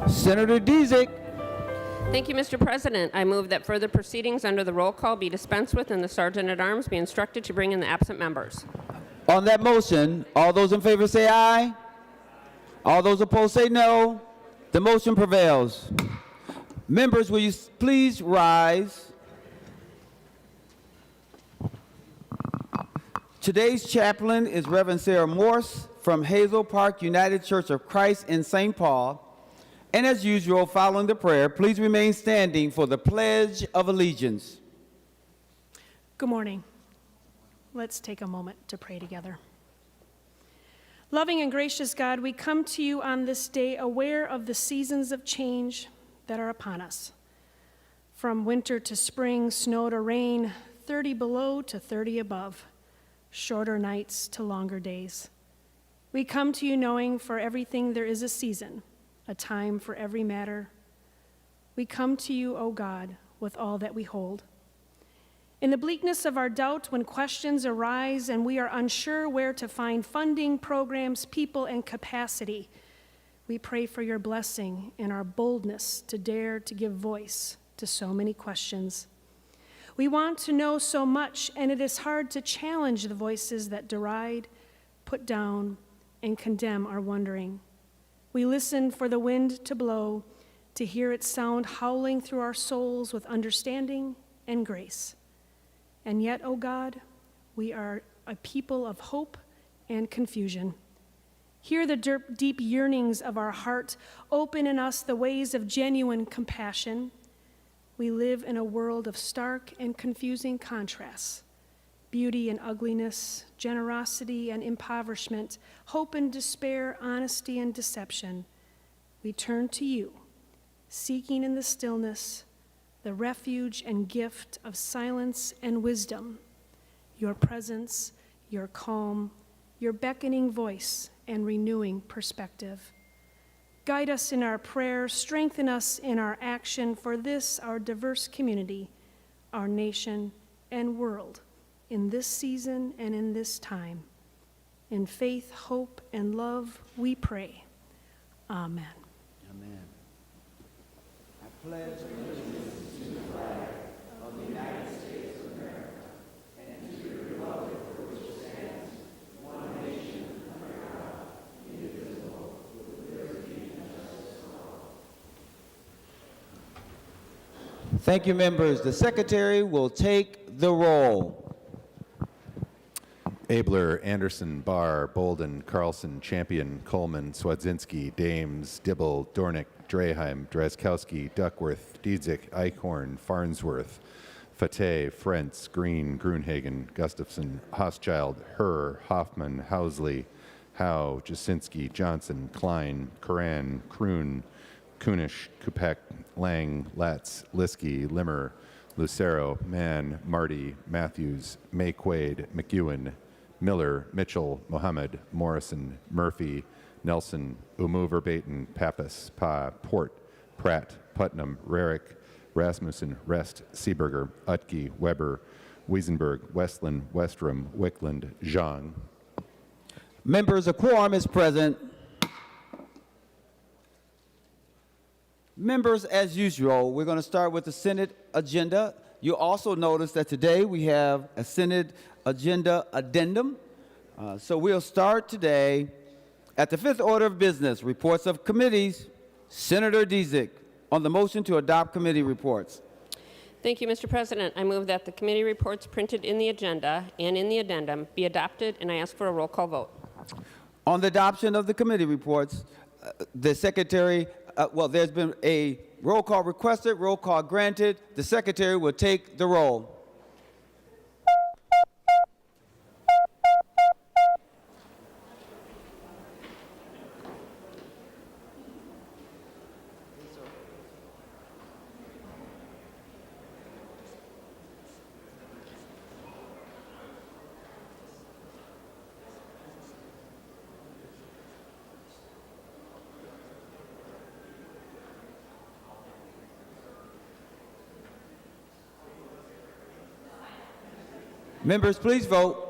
Senator Dezek. Thank you, Mr. President. I move that further proceedings under the roll call be dispensed with and the Sergeant at Arms be instructed to bring in the absent members. On that motion, all those in favor say aye. All those opposed say no. The motion prevails. Members, will you please rise? Today's chaplain is Reverend Sarah Morse from Hazel Park United Church of Christ in St. Paul. And as usual, following the prayer, please remain standing for the Pledge of Allegiance. Good morning. Let's take a moment to pray together. Loving and gracious God, we come to you on this day aware of the seasons of change that are upon us. From winter to spring, snow to rain, 30 below to 30 above, shorter nights to longer days. We come to you knowing for everything there is a season, a time for every matter. We come to you, O God, with all that we hold. In the bleakness of our doubt, when questions arise and we are unsure where to find funding, programs, people, and capacity, we pray for your blessing and our boldness to dare to give voice to so many questions. We want to know so much, and it is hard to challenge the voices that deride, put down, and condemn our wondering. We listen for the wind to blow, to hear its sound howling through our souls with understanding and grace. And yet, O God, we are a people of hope and confusion. Hear the deep yearnings of our heart. Open in us the ways of genuine compassion. We live in a world of stark and confusing contrasts. Beauty and ugliness, generosity and impoverishment, hope and despair, honesty and deception. We turn to you, seeking in the stillness the refuge and gift of silence and wisdom, your presence, your calm, your beckoning voice and renewing perspective. Guide us in our prayer, strengthen us in our action for this, our diverse community, our nation and world, in this season and in this time. In faith, hope, and love, we pray. Amen. Amen. I pledge allegiance to the flag of the United States of America and to the republic for which it stands, one nation, under God, indivisible, with liberty and justice for all. Thank you, members. The Secretary will take the roll. Abler, Anderson, Barr, Bolden, Carlson, Champion, Coleman, Swadzinski, Dames, Dibble, Dornick, Draheim, Drazkowski, Duckworth, Diedzik, Eichhorn, Farnsworth, Fateh, Frentz, Green, Grunhagen, Gustafson, Hoschild, Herr, Hoffman, Housley, Howe, Jasinski, Johnson, Klein, Coran, Kroon, Kunish, Kupek, Lang, Latz, Liskey, Limmer, Lucero, Mann, Marty, Matthews, Mayquaid, McEwen, Miller, Mitchell, Mohammed, Morrison, Murphy, Nelson, Umu Verbaten, Pappas, Pa, Port, Pratt, Putnam, Rarick, Rasmussen, Rest, Seeberger, Utke, Weber, Wiesenberg, Westland, Westrom, Wickland, Zhang. Members, a quorum is present. Members, as usual, we're going to start with the Senate agenda. You also notice that today we have a Senate agenda addendum. So we'll start today at the fifth order of business, reports of committees. Senator Dezek, on the motion to adopt committee reports. Thank you, Mr. President. I move that the committee reports printed in the agenda and in the addendum be adopted, and I ask for a roll call vote. On the adoption of the committee reports, the Secretary, there's been a roll call requested, roll call granted. The Secretary will take the roll. Members, please vote.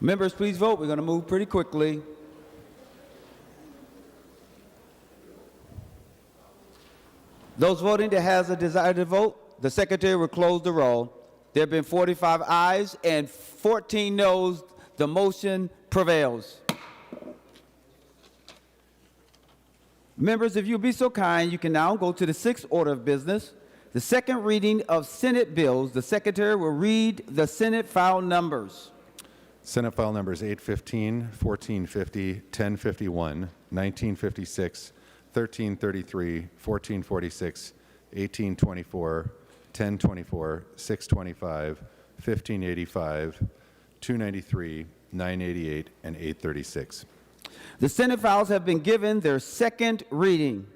Members, please vote. We're going to move pretty quickly. Those voting that has a desire to vote, the secretary will close the roll. There have been 45 ayes and 14 noes. The motion prevails. Members, if you'll be so kind, you can now go to the sixth order of business, the second reading of Senate bills. The secretary will read the Senate file numbers. Senate file numbers 815, 1450, 1051, 1956, 1333, 1446, 1824, 1024, 625, 1585, 293, 988, and 836. The Senate files have been given their second reading.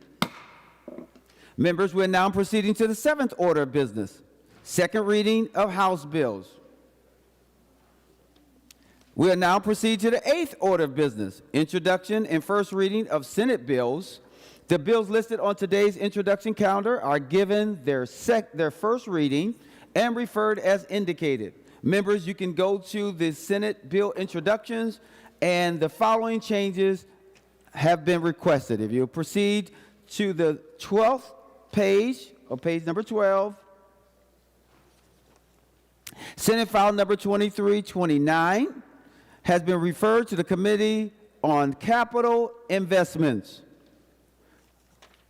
Members, we're now proceeding to the seventh order of business, second reading of House bills. We'll now proceed to the eighth order of business, introduction and first reading of Senate bills. The bills listed on today's introduction calendar are given their first reading and referred as indicated. Members, you can go to the Senate bill introductions, and the following changes have been requested. If you proceed to the 12th page, or page number 12, Senate file number 2329 has been referred to the Committee on Capital Investments.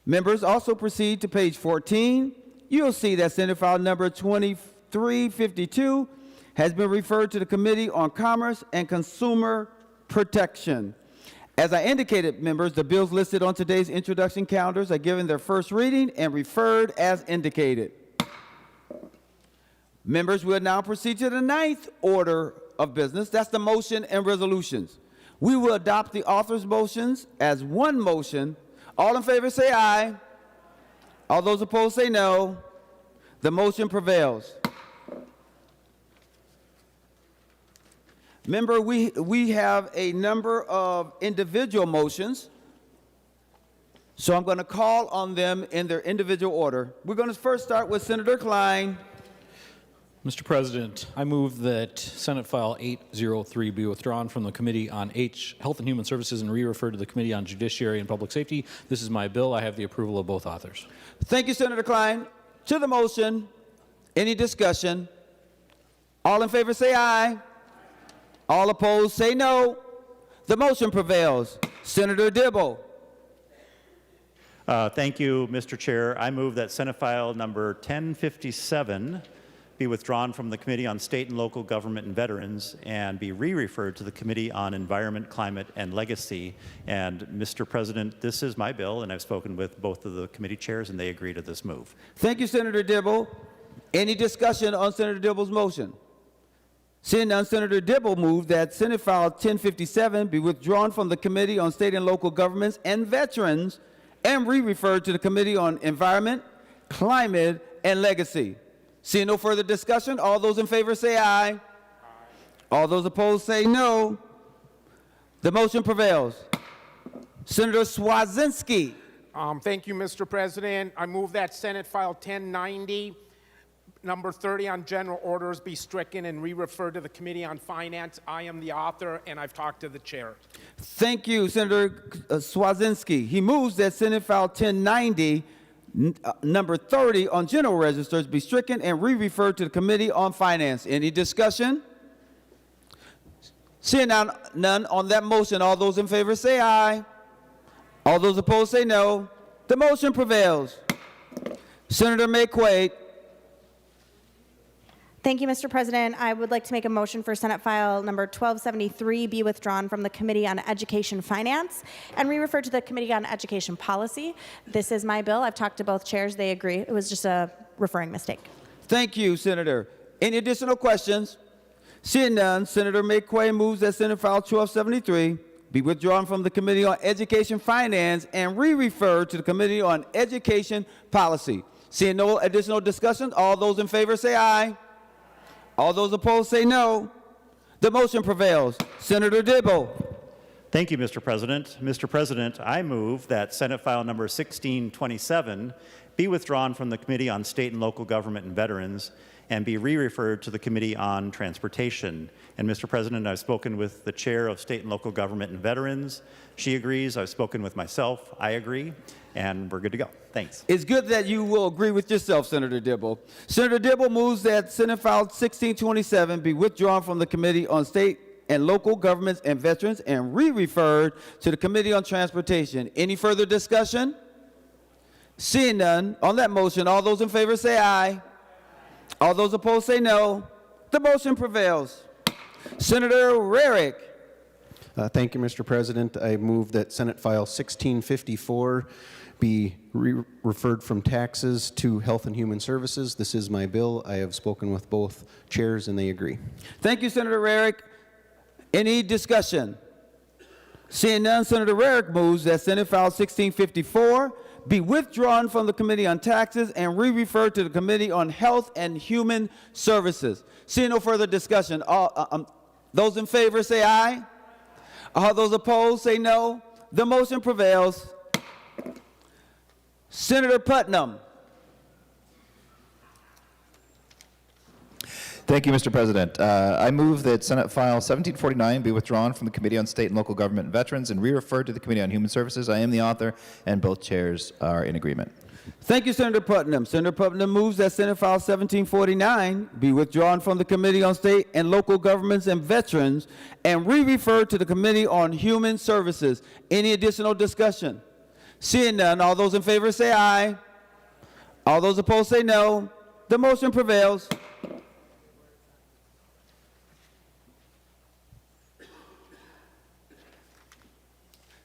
Members, also proceed to page 14. You'll see that Senate file number 2352 has been referred to the Committee on Commerce and Consumer Protection. As I indicated, members, the bills listed on today's introduction calendars are given their first reading and referred as indicated. Members, we'll now proceed to the ninth order of business. That's the motion and resolutions. We will adopt the author's motions as one motion. All in favor say aye. All those opposed say no. The motion prevails. Member, we have a number of individual motions, so I'm going to call on them in their individual order. We're going to first start with Senator Klein. Mr. President, I move that Senate File 803 be withdrawn from the Committee on Health and Human Services and re-referred to the Committee on Judiciary and Public Safety. This is my bill. I have the approval of both authors. Thank you, Senator Klein. To the motion, any discussion? All in favor say aye. All opposed say no. The motion prevails. Senator Dibble. Thank you, Mr. Chair. I move that Senate File number 1057 be withdrawn from the Committee on State and Local Government and Veterans and be re-referred to the Committee on Environment, Climate, and Legacy. And Mr. President, this is my bill, and I've spoken with both of the committee chairs, and they agree to this move. Thank you, Senator Dibble. Any discussion on Senator Dibble's motion? Seeing none, Senator Dibble moved that Senate File 1057 be withdrawn from the Committee on State and Local Governments and Veterans and re-referred to the Committee on Environment, Climate, and Legacy. Seeing no further discussion, all those in favor say aye. All those opposed say no. The motion prevails. Senator Swazinski. Thank you, Mr. President. I move that Senate File 1090, number 30 on general orders, be stricken and re-referred to the Committee on Finance. I am the author, and I've talked to the chair. Thank you, Senator Swazinski. He moves that Senate File 1090, number 30 on general registers, be stricken and re-referred to the Committee on Finance. Any discussion? Seeing none on that motion, all those in favor say aye. All those opposed say no. The motion prevails. Senator McQuaid. Thank you, Mr. President. I would like to make a motion for Senate File number 1273 be withdrawn from the Committee on Education Finance and re-referred to the Committee on Education Policy. This is my bill. I've talked to both chairs. They agree. It was just a referring mistake. Thank you, Senator. Any additional questions? Seeing none, Senator McQuaid moves that Senate File 1273 be withdrawn from the Committee on Education Finance and re-referred to the Committee on Education Policy. Seeing no additional discussion, all those in favor say aye. All those opposed say no. The motion prevails. Senator Dibble. Thank you, Mr. President. Mr. President, I move that Senate File Number 1627 be withdrawn from the Committee on State and Local Government and Veterans and be re-referred to the Committee on Transportation. And Mr. President, I've spoken with the Chair of State and Local Government and Veterans. She agrees. I've spoken with myself. I agree. And we're good to go. Thanks. It's good that you will agree with yourself, Senator Dibble. Senator Dibble moves that Senate File 1627 be withdrawn from the Committee on State and Local Governments and Veterans and re-referred to the Committee on Transportation. Any further discussion? Seeing none, on that motion, all those in favor say aye. All those opposed say no. The motion prevails. Senator Rarick. Thank you, Mr. President. I move that Senate File 1654 be referred from taxes to Health and Human Services. This is my bill. I have spoken with both chairs, and they agree. Thank you, Senator Rarick. Any discussion? Seeing none, Senator Rarick moves that Senate File 1654 be withdrawn from the Committee on Taxes and re-referred to the Committee on Health and Human Services. Seeing no further discussion, those in favor say aye. All those opposed say no. The motion prevails. Senator Putnam. Thank you, Mr. President. I move that Senate File 1749 be withdrawn from the Committee on State and Local Government and Veterans and re-referred to the Committee on Human Services. I am the author, and both chairs are in agreement. Thank you, Senator Putnam. Senator Putnam moves that Senate File 1749 be withdrawn from the Committee on State and Local Governments and Veterans and re-referred to the Committee on Human Services. Any additional discussion? Seeing none, all those in favor say aye. All those opposed say no. The motion prevails.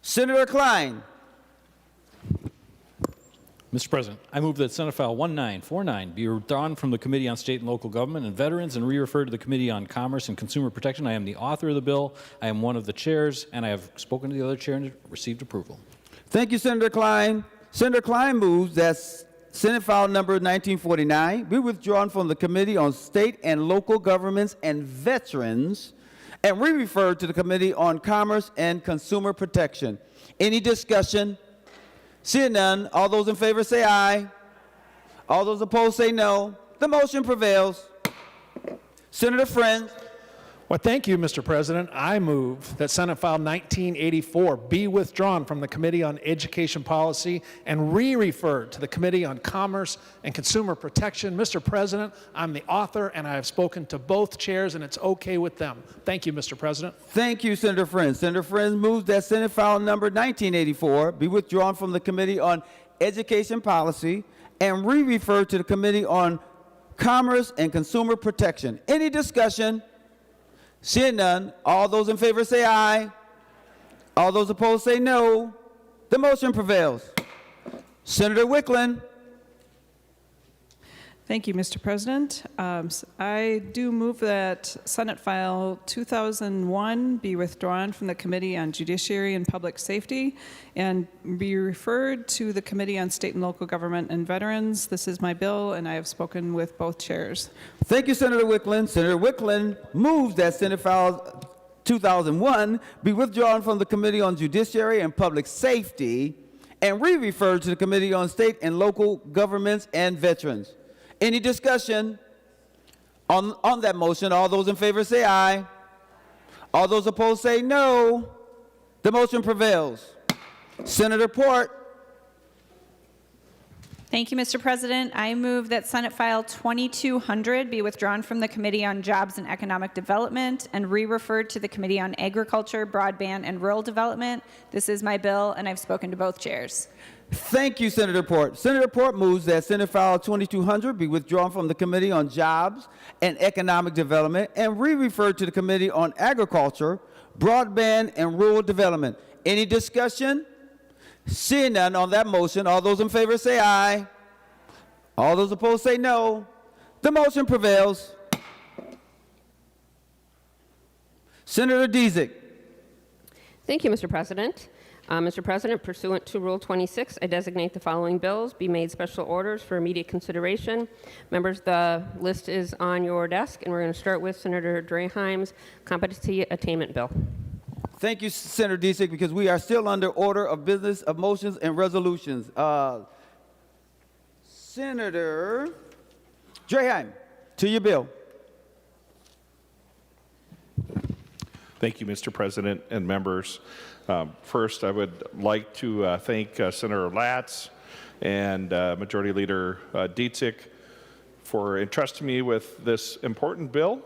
Senator Klein. Mr. President, I move that Senate File 1949 be withdrawn from the Committee on State and Local Government and Veterans and re-referred to the Committee on Commerce and Consumer Protection. I am the author of the bill. I am one of the chairs, and I have spoken to the other chair and received approval. Thank you, Senator Klein. Senator Klein moves that Senate File number 1949 be withdrawn from the Committee on State and Local Governments and Veterans and re-referred to the Committee on Commerce and Consumer Protection. Any discussion? Seeing none, all those in favor say aye. All those opposed say no. The motion prevails. Senator Friend. Well, thank you, Mr. President. I move that Senate File 1984 be withdrawn from the Committee on Education Policy and re-referred to the Committee on Commerce and Consumer Protection. Mr. President, I'm the author, and I have spoken to both chairs, and it's okay with them. Thank you, Mr. President. Thank you, Senator Friend. Senator Friend moves that Senate File number 1984 be withdrawn from the Committee on Education Policy and re-referred to the Committee on Commerce and Consumer Protection. Any discussion? Seeing none, all those in favor say aye. All those opposed say no. The motion prevails. Senator Wickland. Thank you, Mr. President. I do move that Senate File 2001 be withdrawn from the Committee on Judiciary and Public Safety and be referred to the Committee on State and Local Government and Veterans. This is my bill, and I have spoken with both chairs. Thank you, Senator Wickland. Senator Wickland moves that Senate File 2001 be withdrawn from the Committee on Judiciary and Public Safety and re-referred to the Committee on State and Local Governments and Veterans. Any discussion on that motion? All those in favor say aye. All those opposed say no. The motion prevails. Senator Port. Thank you, Mr. President. I move that Senate File 2200 be withdrawn from the Committee on Jobs and Economic Development and re-referred to the Committee on Agriculture, Broadband, and Rural Development. This is my bill, and I've spoken to both chairs. Thank you, Senator Port. Senator Port moves that Senate File 2200 be withdrawn from the Committee on Jobs and Economic Development and re-referred to the Committee on Agriculture, Broadband, and Rural Development. Any discussion? Seeing none on that motion, all those in favor say aye. All those opposed say no. The motion prevails. Senator Dezek. Thank you, Mr. President. Mr. President, pursuant to Rule 26, I designate the following bills be made special orders for immediate consideration. Members, the list is on your desk, and we're going to start with Senator Draheim's Competency Attainment Bill. Thank you, Senator Disick, because we are still under order of business of motions and resolutions. Senator Draheim, to your bill. Thank you, Mr. President and members. First, I would like to thank Senator Latz and Majority Leader Dietzig for entrusting me with this important bill.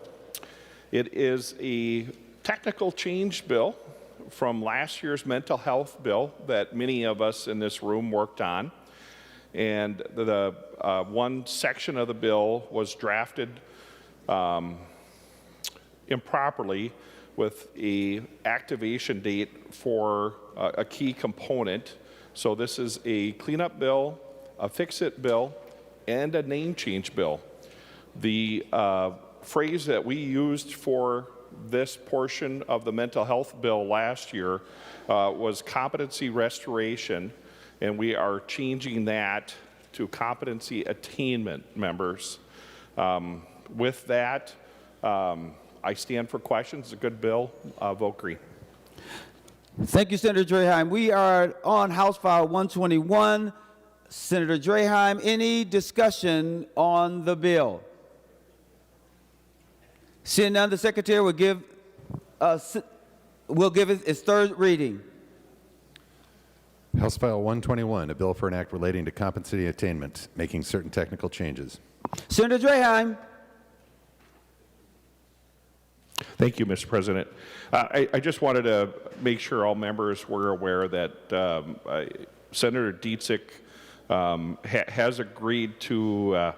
It is a technical change bill from last year's mental health bill that many of us in this room worked on. And the one section of the bill was drafted improperly with a activation date for a key component. So this is a cleanup bill, a fix-it bill, and a name change bill. The phrase that we used for this portion of the mental health bill last year was competency restoration, and we are changing that to competency attainment, members. With that, I stand for questions. It's a good bill. Vote green. Thank you, Senator Draheim. We are on House File 121. Senator Draheim, any discussion on the bill? Seeing none, the Secretary will give its third reading. House File 121, a bill for an act relating to competency attainment, making certain technical changes. Senator Draheim. Thank you, Mr. President. I just wanted to make sure all members were aware that Senator Dietzig has agreed to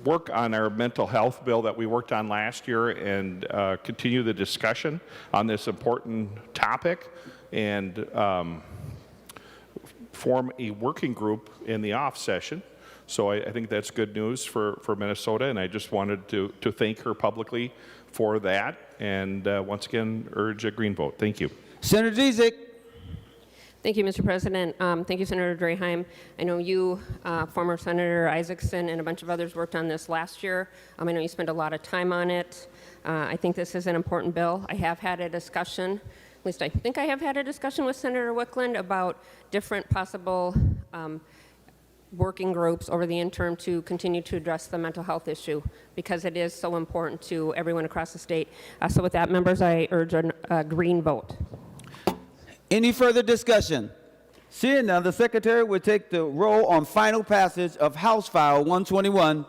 work on our mental health bill that we worked on last year and continue the discussion on this important topic and form a working group in the off session. So I think that's good news for Minnesota, and I just wanted to thank her publicly for that, and once again urge a green vote. Thank you. Senator Dietzig. Thank you, Mr. President. Thank you, Senator Draheim. I know you, former Senator Isaacson, and a bunch of others worked on this last year. I know you spent a lot of time on it. I think this is an important bill. I have had a discussion, at least I think I have had a discussion with Senator Wickland about different possible working groups over the interim to continue to address the mental health issue because it is so important to everyone across the state. So with that, members, I urge a green vote. Any further discussion? Seeing none, the Secretary will take the roll on final passage of House File 121.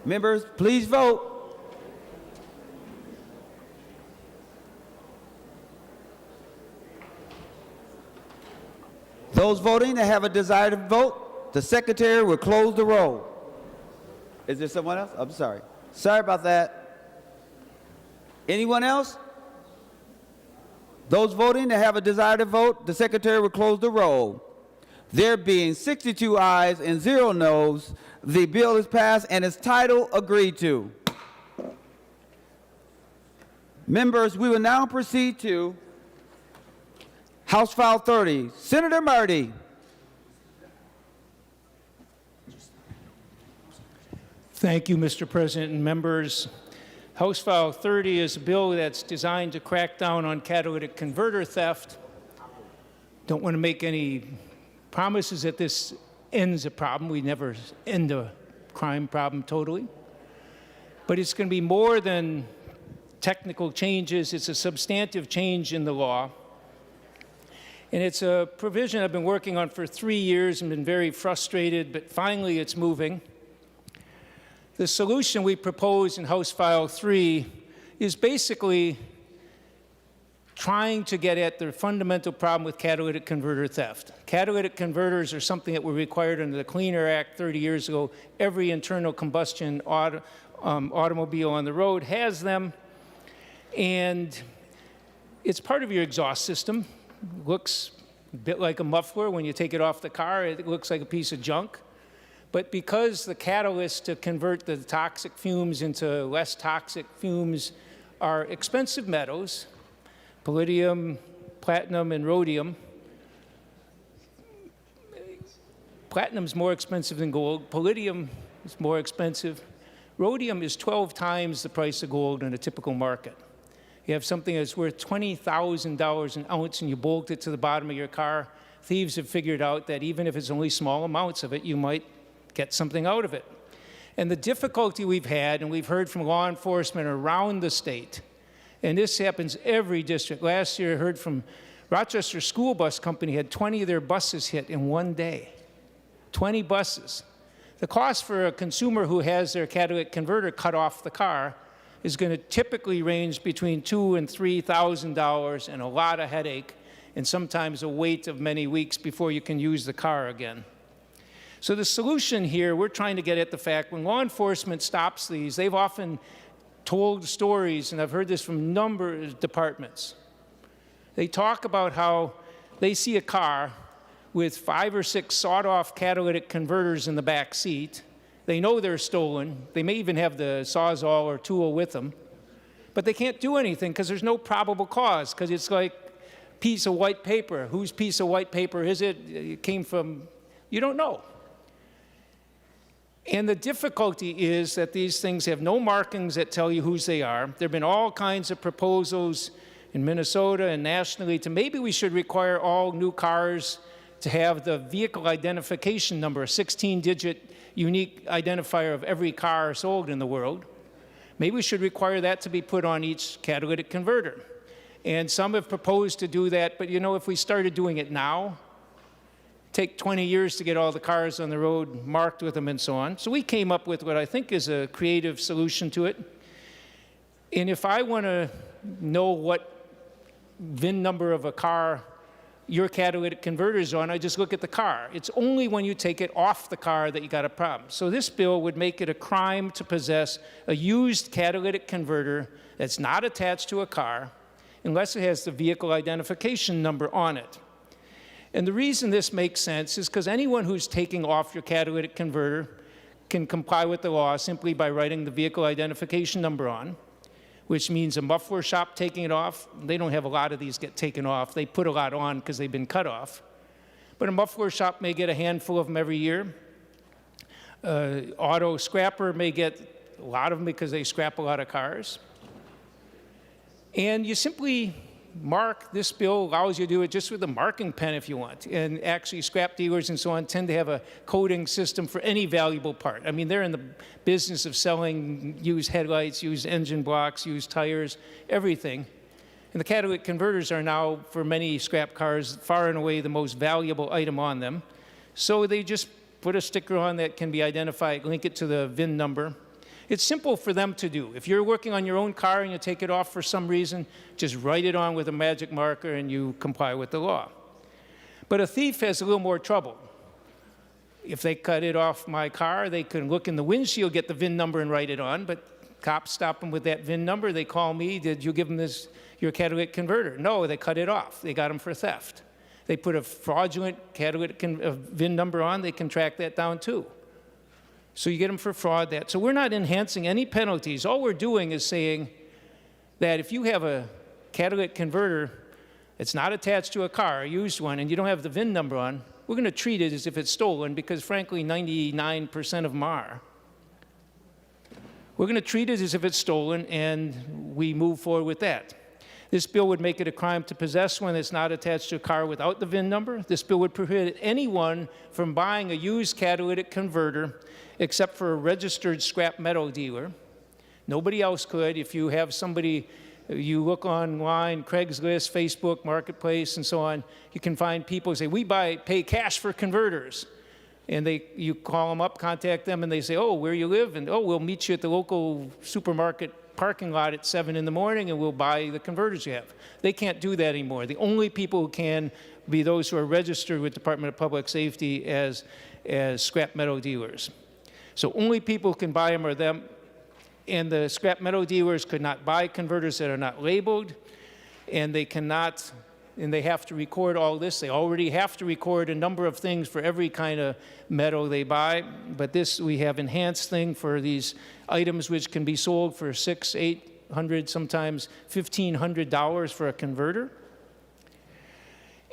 Members, please vote. Those voting that have a desire to vote, the Secretary will close the roll. Is there someone else? I'm sorry. Sorry about that. Anyone else? Those voting that have a desire to vote, the Secretary will close the roll. There being 62 ayes and 0 noes, the bill is passed and its title agreed to. Members, we will now proceed to House File 30. Senator Marty. Thank you, Mr. President and members. House File 30 is a bill that's designed to crack down on catalytic converter theft. Don't want to make any promises that this ends a problem. We never end a crime problem totally. But it's going to be more than technical changes. It's a substantive change in the law. And it's a provision I've been working on for 3 years and been very frustrated, but finally it's moving. The solution we propose in House File 3 is basically trying to get at the fundamental problem with catalytic converter theft. Catalytic converters are something that were required under the Clean Air Act 30 years ago. Every internal combustion automobile on the road has them, and it's part of your exhaust system. Looks a bit like a muffler. When you take it off the car, it looks like a piece of junk. But because the catalysts to convert the toxic fumes into less toxic fumes are expensive metals, palladium, platinum, and rhodium. Platinum's more expensive than gold. Palladium is more expensive. Rhodium is 12 times the price of gold in a typical market. You have something that's worth $20,000 an ounce and you bolt it to the bottom of your car. Thieves have figured out that even if it's only small amounts of it, you might get something out of it. And the difficulty we've had, and we've heard from law enforcement around the state, and this happens every district. Last year I heard from Rochester School Bus Company had 20 of their buses hit in one day. 20 buses. The cost for a consumer who has their catalytic converter cut off the car is going to typically range between $2,000 and $3,000 and a lot of headache and sometimes a wait of many weeks before you can use the car again. So the solution here, we're trying to get at the fact when law enforcement stops these, they've often told stories, and I've heard this from a number of departments. They talk about how they see a car with 5 or 6 sawed-off catalytic converters in the back seat. They know they're stolen. They may even have the Sawzall or tool with them. But they can't do anything because there's no probable cause, because it's like a piece of white paper. Whose piece of white paper is it? It came from, you don't know. And the difficulty is that these things have no markings that tell you whose they are. There have been all kinds of proposals in Minnesota and nationally to maybe we should require all new cars to have the vehicle identification number, a 16-digit unique identifier of every car sold in the world. Maybe we should require that to be put on each catalytic converter. And some have proposed to do that, but you know, if we started doing it now, take 20 years to get all the cars on the road marked with them and so on. So we came up with what I think is a creative solution to it. And if I want to know what VIN number of a car your catalytic converter is on, I just look at the car. It's only when you take it off the car that you got a problem. So this bill would make it a crime to possess a used catalytic converter that's not attached to a car unless it has the vehicle identification number on it. And the reason this makes sense is because anyone who's taking off your catalytic converter can comply with the law simply by writing the vehicle identification number on, which means a muffler shop taking it off. They don't have a lot of these get taken off. They put a lot on because they've been cut off. But a muffler shop may get a handful of them every year. Auto scrapper may get a lot of them because they scrap a lot of cars. And you simply mark. This bill allows you to do it just with a marking pen if you want. And actually scrap dealers and so on tend to have a coding system for any valuable part. I mean, they're in the business of selling used headlights, used engine blocks, used tires, everything. And the catalytic converters are now, for many scrap cars, far and away the most valuable item on them. So they just put a sticker on that can be identified, link it to the VIN number. It's simple for them to do. If you're working on your own car and you take it off for some reason, just write it on with a magic marker and you comply with the law. But a thief has a little more trouble. If they cut it off my car, they can look in the windshield, get the VIN number and write it on, but cops stop them with that VIN number. They call me, did you give them your catalytic converter? No, they cut it off. They got them for theft. They put a fraudulent catalytic VIN number on, they can track that down too. So you get them for fraud. So we're not enhancing any penalties. All we're doing is saying that if you have a catalytic converter that's not attached to a car, a used one, and you don't have the VIN number on, we're going to treat it as if it's stolen because, frankly, 99% of them are. We're going to treat it as if it's stolen, and we move forward with that. This bill would make it a crime to possess one that's not attached to a car without the VIN number. This bill would prohibit anyone from buying a used catalytic converter except for a registered scrap metal dealer. Nobody else could. If you have somebody You look online, Craigslist, Facebook, Marketplace, and so on, you can find people who say, we pay cash for converters. And you call them up, contact them, and they say, oh, where you live? And, oh, we'll meet you at the local supermarket parking lot at 7 in the morning, and we'll buy the converters you have. They can't do that anymore. The only people who can be those who are registered with the Department of Public Safety as scrap metal dealers. So only people who can buy them are them, and the scrap metal dealers could not buy converters that are not labeled, and they cannot, and they have to record all this. They already have to record a number of things for every kind of metal they buy, but this, we have enhanced thing for these items which can be sold for $600, $800, sometimes $1,500 for a converter.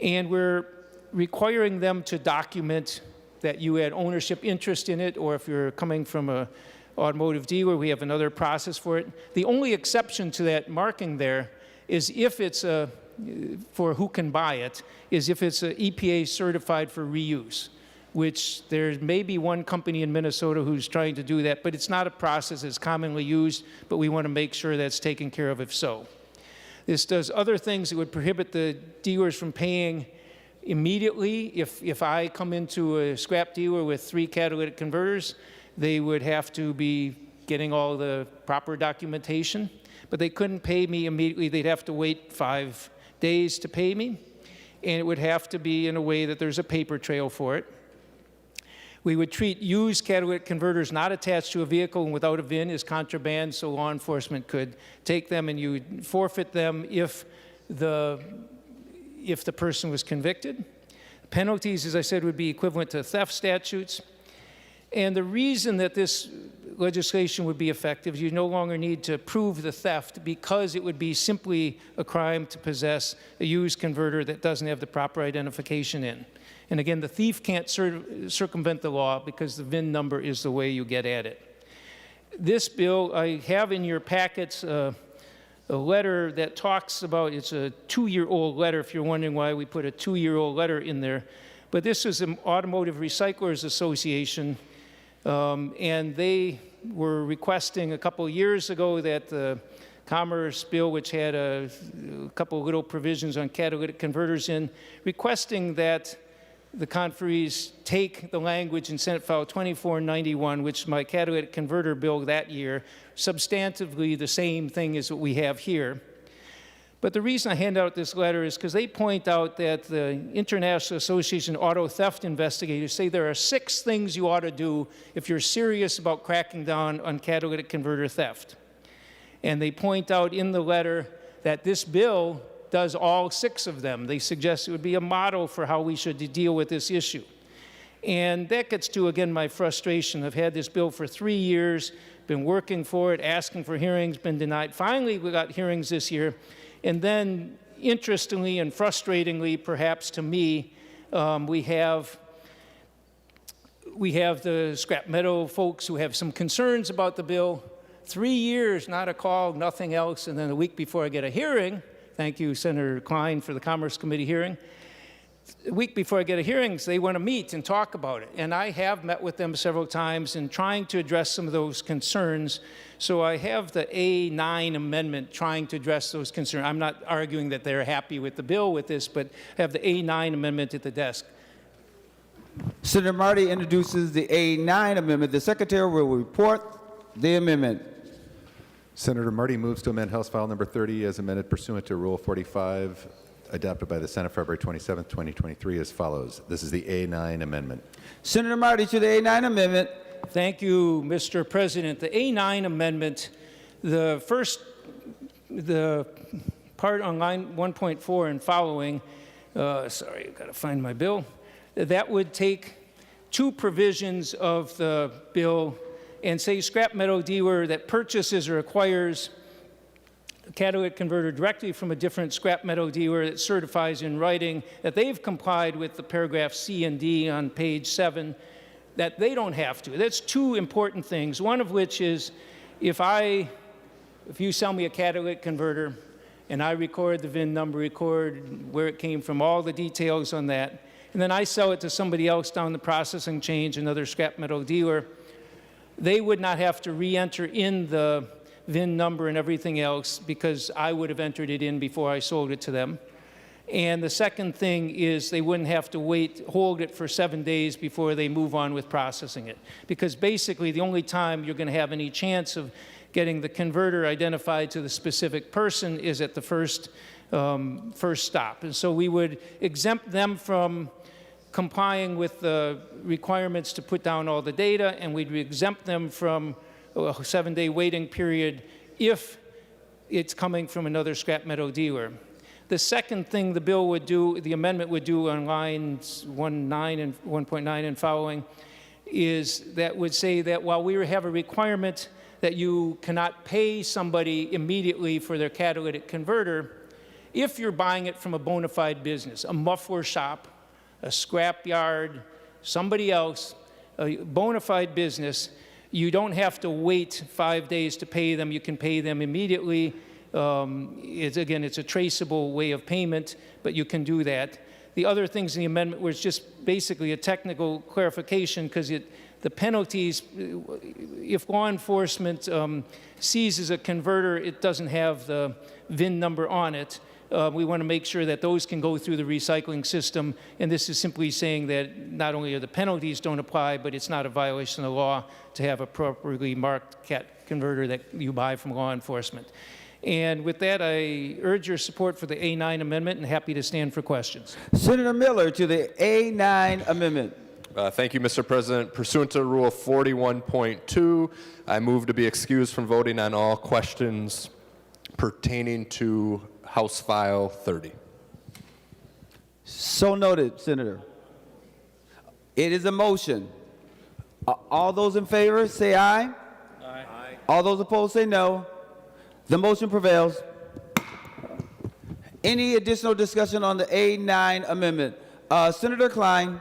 And we're requiring them to document that you had ownership interest in it, or if you're coming from a automotive dealer, we have another process for it. The only exception to that marking there is if it's for who can buy it, is if it's a EPA certified for reuse, which there may be one company in Minnesota who's trying to do that, but it's not a process that's commonly used, but we want to make sure that's taken care of if so. This does other things that would prohibit the dealers from paying immediately. If I come into a scrap dealer with 3 catalytic converters, they would have to be getting all the proper documentation, but they couldn't pay me immediately. They'd have to wait 5 days to pay me, and it would have to be in a way that there's a paper trail for it. We would treat used catalytic converters not attached to a vehicle and without a VIN as contraband, so law enforcement could take them, and you would forfeit them if the person was convicted. Penalties, as I said, would be equivalent to theft statutes. And the reason that this legislation would be effective is you no longer need to prove the theft, because it would be simply a crime to possess a used converter that doesn't have the proper identification in. And again, the thief can't circumvent the law because the VIN number is the way you get at it. This bill, I have in your packets a letter that talks about, it's a 2-year-old letter, if you're wondering why we put a 2-year-old letter in there. But this is the Automotive Recyclers Association, and they were requesting a couple of years ago that the Commerce bill, which had a couple of little provisions on catalytic converters in, requesting that the conferees take the language in Senate File 2491, which is my catalytic converter bill that year, substantively the same thing as what we have here. But the reason I hand out this letter is because they point out that the International Association of Auto Theft Investigators say there are 6 things you ought to do if you're serious about cracking down on catalytic converter theft. And they point out in the letter that this bill does all 6 of them. They suggest it would be a model for how we should deal with this issue. And that gets to, again, my frustration. I've had this bill for 3 years, been working for it, asking for hearings, been denied. Finally, we got hearings this year. And then, interestingly and frustratingly, perhaps to me, we have the scrap metal folks who have some concerns about the bill. 3 years, not a call, nothing else. And then a week before I get a hearing, thank you, Senator Klein, for the Commerce Committee hearing. A week before I get a hearing, they want to meet and talk about it. And I have met with them several times in trying to address some of those concerns. So I have the A9 amendment trying to address those concerns. I'm not arguing that they're happy with the bill with this, but I have the A9 amendment at the desk. Senator Marty introduces the A9 amendment. The Secretary will report the amendment. Senator Marty moves to amend House File Number 30 as amended pursuant to Rule 45, adopted by the Senate February 27, 2023, as follows. This is the A9 amendment. Senator Marty to the A9 amendment. Thank you, Mr. President. The A9 amendment, the part on line 1.4 and following, sorry, I've got to find my bill, that would take 2 provisions of the bill and say scrap metal dealer that purchases or acquires a catalytic converter directly from a different scrap metal dealer that certifies in writing that they've complied with the paragraph C and D on page 7, that they don't have to. That's 2 important things, one of which is if you sell me a catalytic converter and I record the VIN number, record where it came from, all the details on that, and then I sell it to somebody else down the processing chain, another scrap metal dealer, they would not have to re-enter in the VIN number and everything else because I would have entered it in before I sold it to them. And the second thing is they wouldn't have to hold it for 7 days before they move on with processing it. Because basically the only time you're going to have any chance of getting the converter identified to the specific person is at the first stop. And so we would exempt them from complying with the requirements to put down all the data, and we'd exempt them from a 7-day waiting period if it's coming from another scrap metal dealer. The second thing the bill would do, the amendment would do on lines 1.9 and following, is that would say that while we have a requirement that you cannot pay somebody immediately for their catalytic converter, if you're buying it from a bona fide business, a muffler shop, a scrap yard, somebody else, a bona fide business, you don't have to wait 5 days to pay them. You can pay them immediately. It's a traceable way of payment, but you can do that. The other things in the amendment was just basically a technical clarification because the penalties, if law enforcement seizes a converter, it doesn't have the VIN number on it. We want to make sure that those can go through the recycling system, and this is simply saying that not only are the penalties don't apply, but it's not a violation of the law to have a properly marked CAT converter that you buy from law enforcement. And with that, I urge your support for the A9 amendment and happy to stand for questions. Senator Miller to the A9 amendment. Thank you, Mr. President. Pursuant to Rule 41.2, I move to be excused from voting on all questions pertaining to House File 30. So noted, Senator. It is a motion. All those in favor say aye. Aye. All those opposed say no. The motion prevails. Any additional discussion on the A9 amendment? Senator Klein.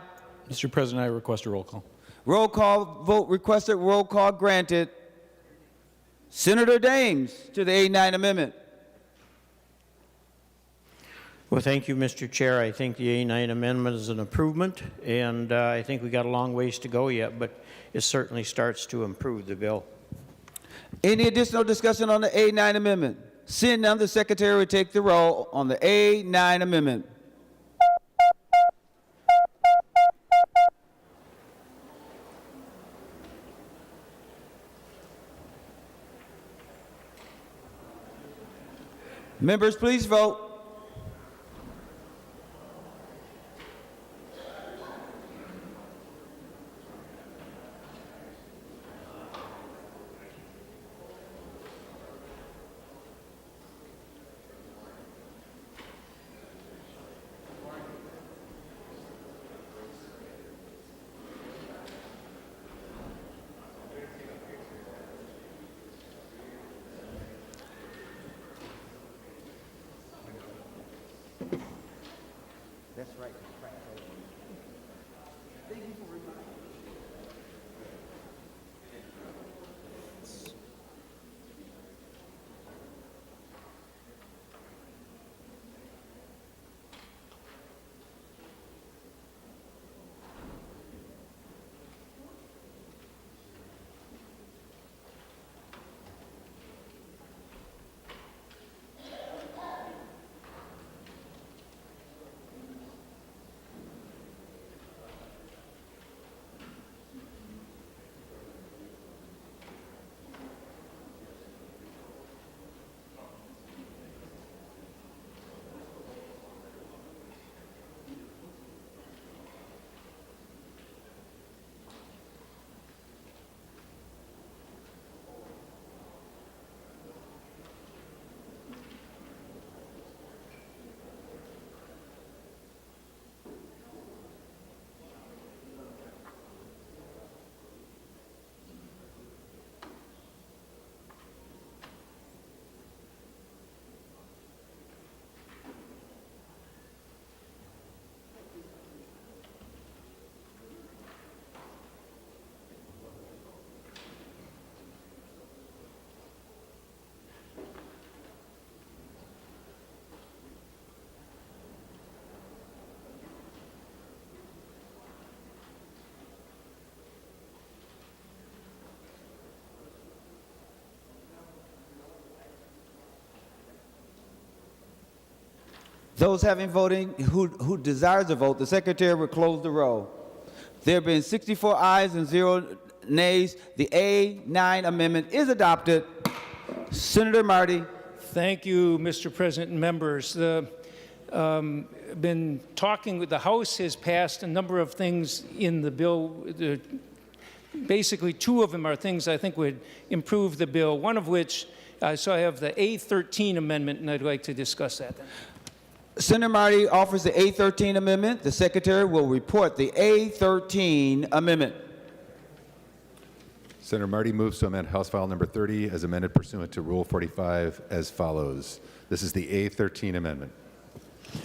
Mr. President, I request a roll call. Roll call vote requested. Roll call granted. Senator Dames to the A9 amendment. Well, thank you, Mr. Chair. I think the A9 amendment is an improvement, and I think we got a long ways to go yet, but it certainly starts to improve the bill. Any additional discussion on the A9 amendment? Seeing none, the Secretary will take the roll on the A9 amendment. Members, please vote. That's right. Thank you for reminding me. Those having voting who desires to vote, the secretary will close the roll. There have been 64 ayes and 0 nays. The A9 amendment is adopted. Senator Marty. Thank you, Mr. President and members. Been talking with the House has passed a number of things in the bill. Basically, two of them are things I think would improve the bill. One of which, so I have the A13 amendment, and I'd like to discuss that then. Senator Marty offers the A13 amendment. The secretary will report the A13 amendment. Senator Marty moves to amend House File Number 30 as amended pursuant to Rule 45 as follows. This is the A13 amendment.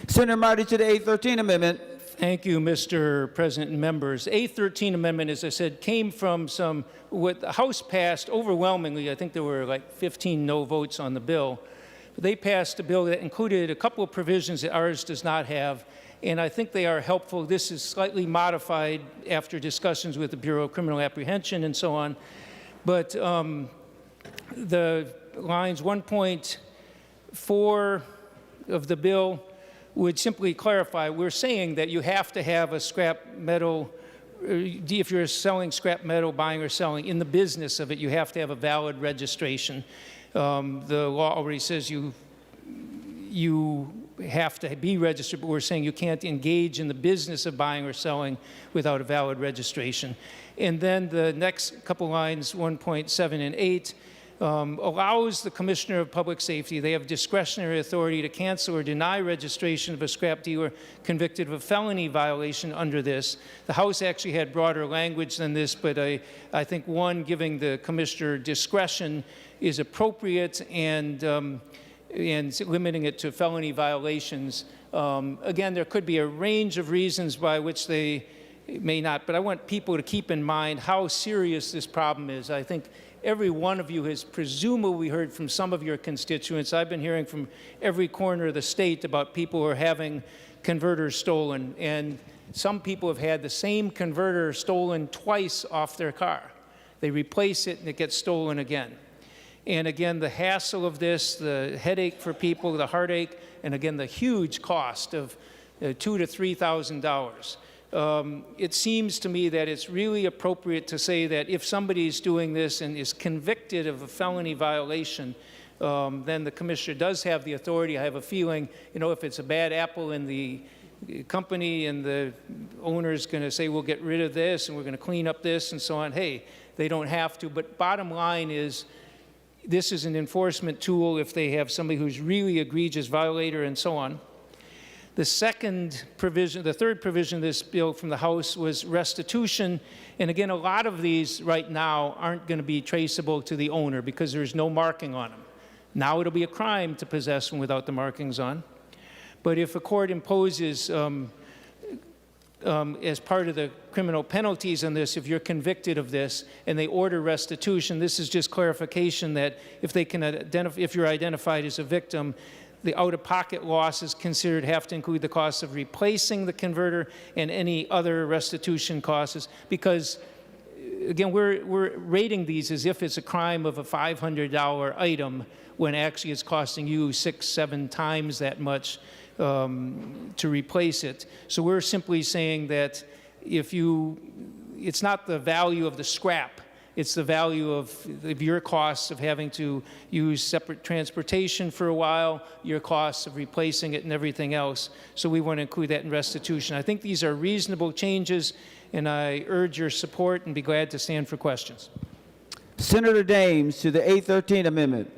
Senator Marty to the A13 amendment. Thank you, Mr. President and members. A13 amendment, as I said, came from what the House passed overwhelmingly. I think there were like 15 no votes on the bill. But they passed a bill that included a couple of provisions that ours does not have, and I think they are helpful. This is slightly modified after discussions with the Bureau of Criminal Apprehension and so on. But the lines 1.4 of the bill would simply clarify, we're saying that you have to have a scrap metal, if you're selling scrap metal, buying or selling, in the business of it, you have to have a valid registration. The law already says you have to be registered, but we're saying you can't engage in the business of buying or selling without a valid registration. And then the next couple lines, 1.7 and 8, allows the Commissioner of Public Safety, they have discretionary authority to cancel or deny registration of a scrap dealer convicted of a felony violation under this. The House actually had broader language than this, but I think one, giving the Commissioner discretion is appropriate, and limiting it to felony violations. Again, there could be a range of reasons by which they may not, but I want people to keep in mind how serious this problem is. I think every one of you has presumably heard from some of your constituents. I've been hearing from every corner of the state about people who are having converters stolen, and some people have had the same converter stolen twice off their car. They replace it and it gets stolen again. And again, the hassle of this, the headache for people, the heartache, and again, the huge cost of $2,000 to $3,000. It seems to me that it's really appropriate to say that if somebody is doing this and is convicted of a felony violation, then the Commissioner does have the authority. I have a feeling, if it's a bad apple in the company and the owner is going to say, we'll get rid of this and we're going to clean up this and so on, hey, they don't have to. But bottom line is, this is an enforcement tool if they have somebody who's really egregious violator and so on. The second provision, the third provision of this bill from the House was restitution. And again, a lot of these right now aren't going to be traceable to the owner because there's no marking on them. Now it'll be a crime to possess them without the markings on. But if a court imposes, as part of the criminal penalties on this, if you're convicted of this and they order restitution, this is just clarification that if they can if you're identified as a victim, the out-of-pocket losses considered have to include the cost of replacing the converter and any other restitution costs, because again, we're rating these as if it's a crime of a $500 item when actually it's costing you 6-7 times that much to replace it. So we're simply saying that it's not the value of the scrap, it's the value of your costs of having to use separate transportation for a while, your costs of replacing it and everything else. So we want to include that in restitution. I think these are reasonable changes, and I urge your support and be glad to stand for questions. Senator Dames to the A13 amendment.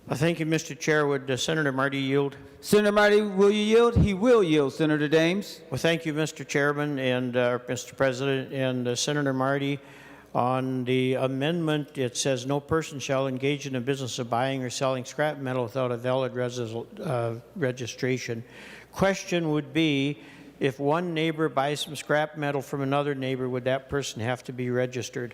Thank you, Mr. Chair. Would Senator Marty yield? Senator Marty, will you yield? He will yield, Senator Dames. Well, thank you, Mr. Chairman and Mr. President. And Senator Marty, on the amendment, it says no person shall engage in the business of buying or selling scrap metal without a valid registration. Question would be, if one neighbor buys some scrap metal from another neighbor, would that person have to be registered?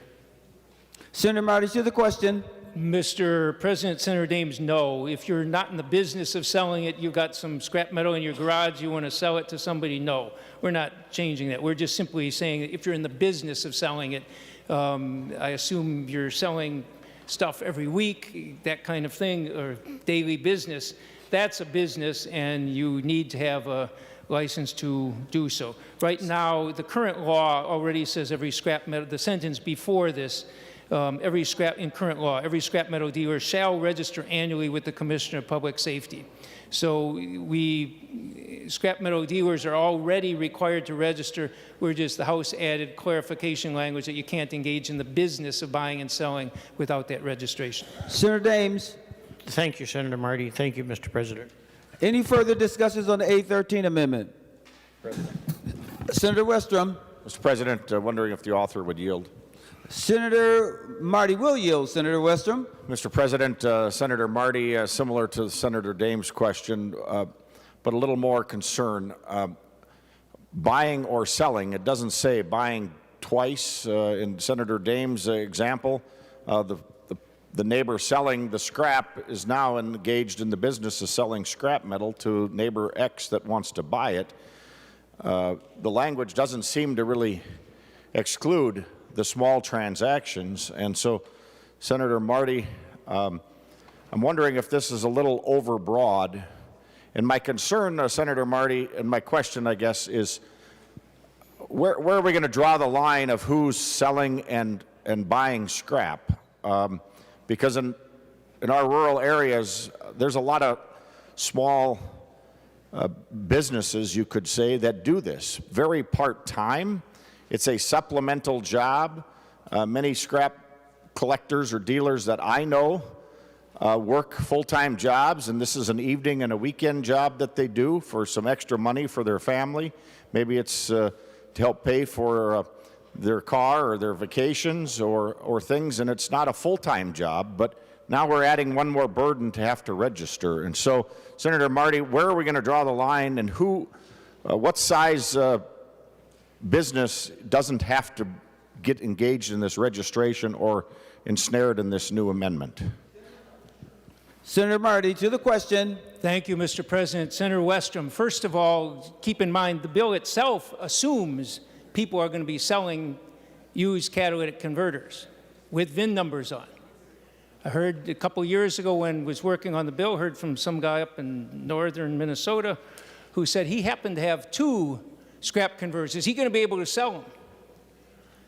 Senator Marty, to the question. Mr. President, Senator Dames, no. If you're not in the business of selling it, you've got some scrap metal in your garage, you want to sell it to somebody, no. We're not changing that. We're just simply saying that if you're in the business of selling it, I assume you're selling stuff every week, that kind of thing, or daily business, that's a business, and you need to have a license to do so. Right now, the current law already says every scrap metal, the sentence before this, in current law, every scrap metal dealer shall register annually with the Commissioner of Public Safety. So scrap metal dealers are already required to register. The House added clarification language that you can't engage in the business of buying and selling without that registration. Senator Dames. Thank you, Senator Marty. Thank you, Mr. President. Any further discussions on the A13 amendment? Senator Westrom. Mr. President, wondering if the author would yield. Senator Marty will yield. Senator Westrom. Mr. President, Senator Marty, similar to Senator Dames' question, but a little more concern. Buying or selling, it doesn't say buying twice. In Senator Dames' example, the neighbor selling the scrap is now engaged in the business of selling scrap metal to neighbor X that wants to buy it. The language doesn't seem to really exclude the small transactions. And so, Senator Marty, I'm wondering if this is a little overbroad. And my concern, Senator Marty, and my question, I guess, is where are we going to draw the line of who's selling and buying scrap? Because in our rural areas, there's a lot of small businesses, you could say, that do this. Very part-time. It's a supplemental job. Many scrap collectors or dealers that I know work full-time jobs, and this is an evening and a weekend job that they do for some extra money for their family. Maybe it's to help pay for their car or their vacations or things, and it's not a full-time job, but now we're adding one more burden to have to register. And so, Senator Marty, where are we going to draw the line, and what size business doesn't have to get engaged in this registration or ensnared in this new amendment? Senator Marty, to the question. Thank you, Mr. President. Senator Westrom, first of all, keep in mind the bill itself assumes people are going to be selling used catalytic converters with VIN numbers on. I heard a couple years ago when I was working on the bill, heard from some guy up in northern Minnesota who said he happened to have 2 scrap converters. Is he going to be able to sell them?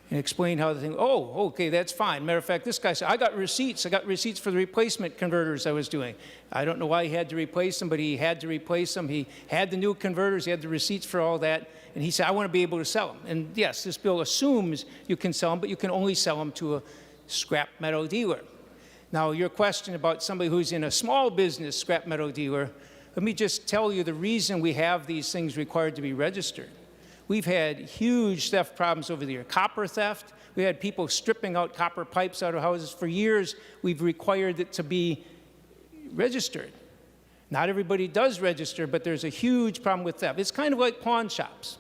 And explain how the thing, oh, okay, that's fine. Matter of fact, this guy said, I got receipts for the replacement converters I was doing. I don't know why he had to replace them, but he had to replace them. He had the new converters, he had the receipts for all that, and he said, I want to be able to sell them. And yes, this bill assumes you can sell them, but you can only sell them to a scrap metal dealer. Now, your question about somebody who's in a small business scrap metal dealer, let me just tell you the reason we have these things required to be registered. We've had huge theft problems over the year. Copper theft. We had people stripping out copper pipes out of houses. For years, we've required it to be registered. Not everybody does register, but there's a huge problem with theft. It's kind of like pawn shops.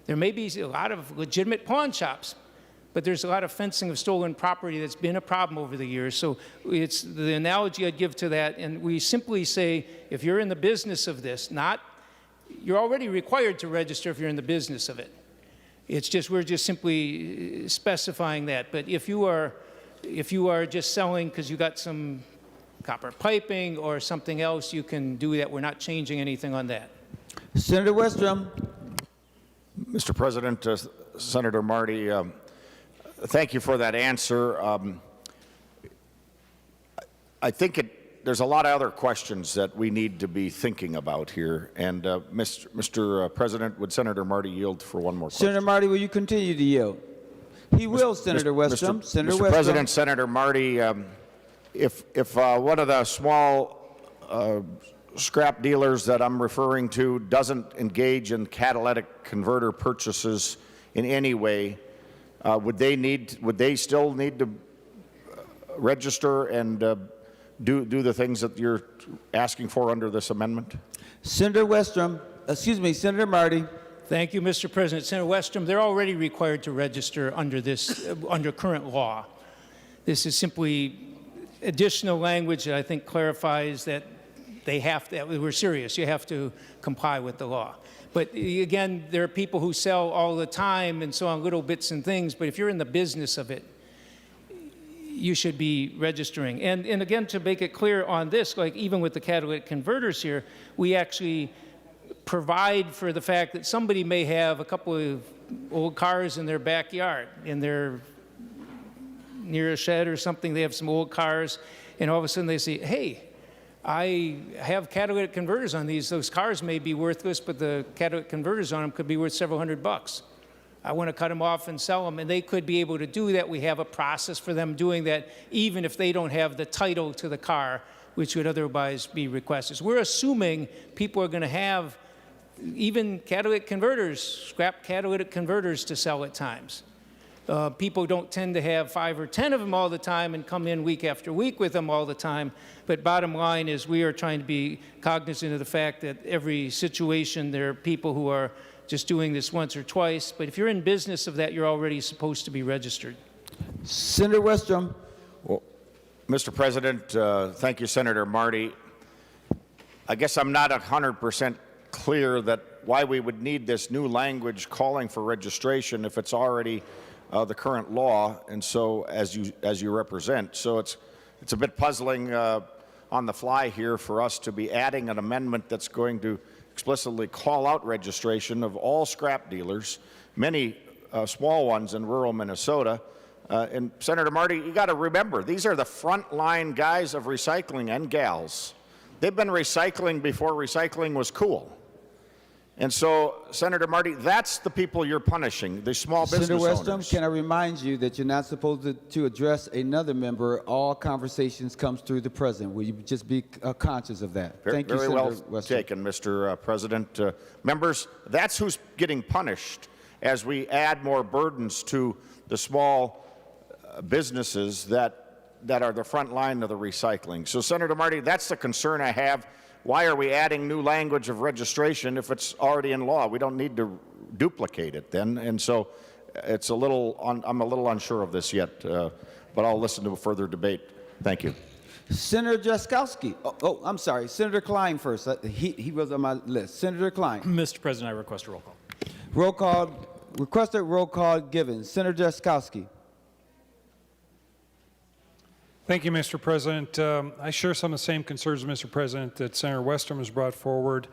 There may be a lot of legitimate pawn shops, but there's a lot of fencing of stolen property that's been a problem over the years. So it's the analogy I'd give to that, and we simply say, if you're in the business of this, you're already required to register if you're in the business of it. It's just, we're just simply specifying that. But if you are just selling because you got some copper piping or something else, you can do that. We're not changing anything on that. Senator Westrom. Mr. President, Senator Marty, thank you for that answer. I think there's a lot of other questions that we need to be thinking about here. And Mr. President, would Senator Marty yield for one more question? Senator Marty, will you continue to yield? He will, Senator Westrom. Senator Mr. Westrom. President, Senator Marty, if one of the small scrap dealers that I'm referring to doesn't engage in catalytic converter purchases in any way, would they still need to register and do the things that you're asking for under this amendment? Senator Senator Marty. Thank you, Mr. President. Senator Westrom, they're already required to register under under current law. This is simply additional language that I think clarifies that we're serious. You have to comply with the law. But again, there are people who sell all the time and so on, little bits and things, but if you're in the business of it, you should be registering. And again, to make it clear on this, like even with the catalytic converters here, we actually provide for the fact that somebody may have a couple of old cars in their backyard, near a shed or something. They have some old cars, and all of a sudden they say, hey, I have catalytic converters on these. Those cars may be worthless, but the catalytic converters on them could be worth several $100. I want to cut them off and sell them, and they could be able to do that. We have a process for them doing that, even if they don't have the title to the car, which would otherwise be requested. So we're assuming people are going to have even catalytic converters, scrap catalytic converters to sell at times. People don't tend to have 5 or 10 of them all the time and come in week after week with them all the time. But bottom line is we are trying to be cognizant of the fact that every situation there are people who are just doing this once or twice. But if you're in business of that, you're already supposed to be registered. Senator Westrom. Well, Mr. President, thank you, Senator Marty. I guess I'm not 100% clear that why we would need this new language calling for registration if it's already the current law, and so as you represent. So it's a bit puzzling on the fly here for us to be adding an amendment that's going to explicitly call out registration of all scrap dealers, many small ones in rural Minnesota. And Senator Marty, you got to remember, these are the frontline guys of recycling and gals. They've been recycling before recycling was cool. And so, Senator Marty, that's the people you're punishing, the small business Senator Westrom, owners. can I remind you that you're not supposed to address another member? All conversations comes through the president. Will you just be conscious of that? Thank you, Very Senator well Westrom. taken, Mr. President. Members, that's who's getting punished as we add more burdens to the small businesses that are the front line of the recycling. So, Senator Marty, that's the concern I have. Why are we adding new language of registration if it's already in law? We don't need to duplicate it then. And so it's I'm a little unsure of this yet, but I'll listen to a further debate. Thank you. Senator Jaskowski. Oh, I'm sorry. Senator Klein first. He was on my list. Senator Klein. Mr. President, I request a roll call. Roll call. Requested roll call given. Senator Jaskowski. Thank you, Mr. President. I share some of the same concerns, Mr. President, that Senator Westrom has brought forward.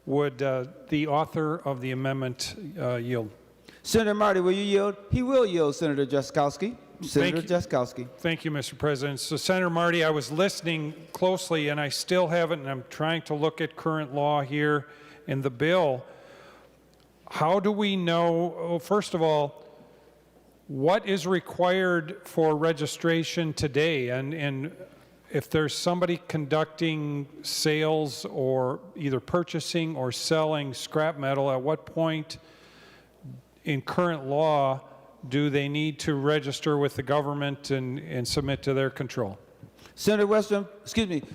Would the author of the amendment yield? Senator Marty, will you yield? He will yield, Senator Jaskowski. Senator Jaskowski. Thank you, Mr. President. So, Senator Marty, I was listening closely, and I still haven't, and I'm trying to look at current law here in the bill. How do we know, first of all, what is required for registration today? And if there's somebody conducting sales or either purchasing or selling scrap metal, at what point in current law do they need to register with the government and submit to their control? Senator Westrom,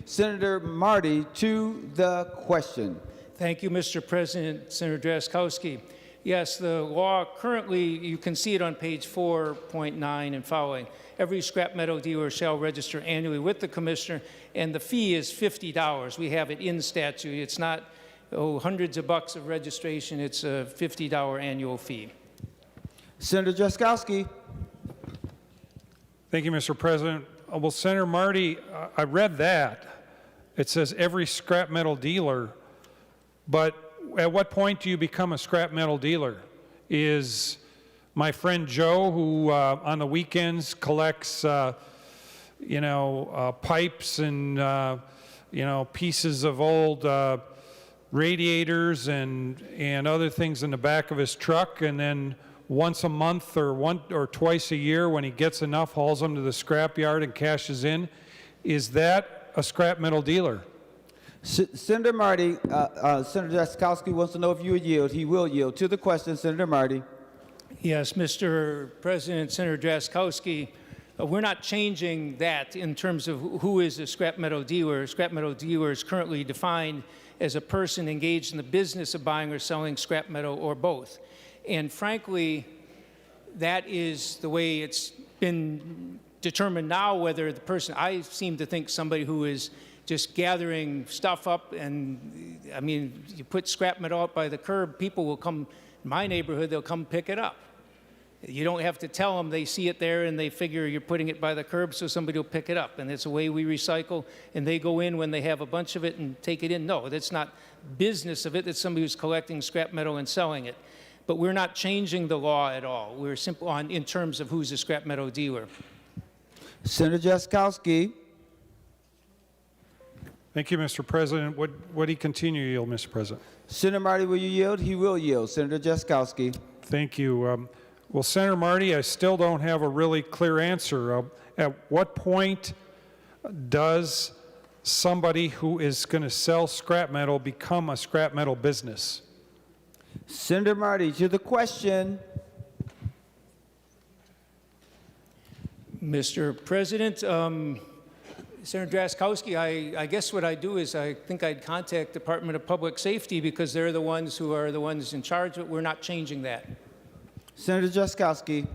Senator Marty to the question. Thank you, Mr. President. Senator Jaskowski. Yes, the law currently, you can see it on page 4.9 and following. Every scrap metal dealer shall register annually with the commissioner, and the fee is $50. We have it in statute. It's not hundreds of bucks of registration. It's a $50 annual fee. Senator Jaskowski. Thank you, Mr. President. Well, Senator Marty, I read that. It says every scrap metal dealer, but at what point do you become a scrap metal dealer? Is my friend Joe, who on the weekends collects, pipes and, pieces of old radiators and other things in the back of his truck, and then once a month or twice a year when he gets enough, hauls them to the scrap yard and cashes in? Is that a scrap metal dealer? Senator Marty, Senator Jaskowski wants to know if you would yield. He will yield. To the question, Senator Marty. Yes, Mr. President, Senator Jaskowski, we're not changing that in terms of who is a scrap metal dealer. A scrap metal dealer is currently defined as a person engaged in the business of buying or selling scrap metal or both. And frankly, that is the way it's been determined now, whether the person, I seem to think somebody who is just gathering stuff up, and I mean, you put scrap metal out by the curb, people will come, in my neighborhood, they'll come pick it up. You don't have to tell them. They see it there and they figure you're putting it by the curb so somebody will pick it up. And it's a way we recycle. And they go in when they have a bunch of it and take it in. No, that's not business of it. It's somebody who's collecting scrap metal and selling it. But we're not changing the law at all. We're simple in terms of who's a scrap metal dealer. Senator Jaskowski. Thank you, Mr. President. Would he continue to yield, Mr. President? Senator Marty, will you yield? He will yield. Senator Jaskowski. Thank you. Well, Senator Marty, I still don't have a really clear answer. At what point does somebody who is going to sell scrap metal become a scrap metal business? Senator Marty, to the question. Mr. President, Senator Jaskowski, I guess what I'd do is I think I'd contact Department of Public Safety because they're the ones who are the ones in charge, but we're not changing that. Senator Jaskowski.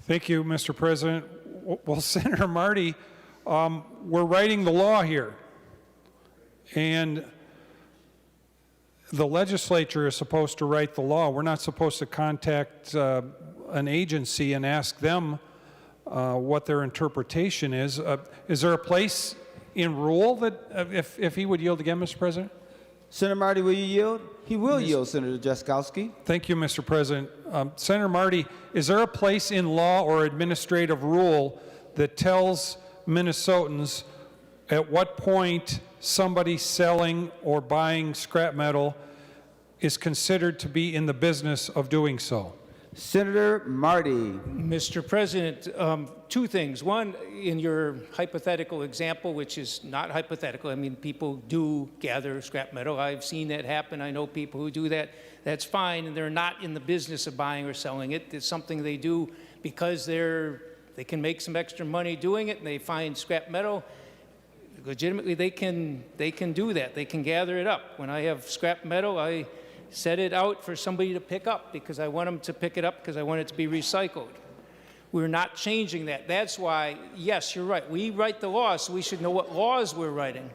Thank you, Mr. President. Well, Senator Marty, we're writing the law here. And the legislature is supposed to write the law. We're not supposed to contact an agency and ask them what their interpretation is. Is there a place in rule that, if he would yield again, Mr. President? Senator Marty, will you yield? He will yield, Senator Jaskowski. Thank you, Mr. President. Senator Marty, is there a place in law or administrative rule that tells Minnesotans at what point somebody selling or buying scrap metal is considered to be in the business of doing so? Senator Marty. Mr. President, two things. One, in your hypothetical example, which is not hypothetical, I mean, people do gather scrap metal. I've seen that happen. I know people who do that. That's fine, and they're not in the business of buying or selling it. It's something they do because they can make some extra money doing it, and they find scrap metal. Legitimately, they can do that. They can gather it up. When I have scrap metal, I set it out for somebody to pick up because I want them to pick it up because I want it to be recycled. We're not changing that. That's why, yes, you're right. We write the law, so we should know what laws we're writing.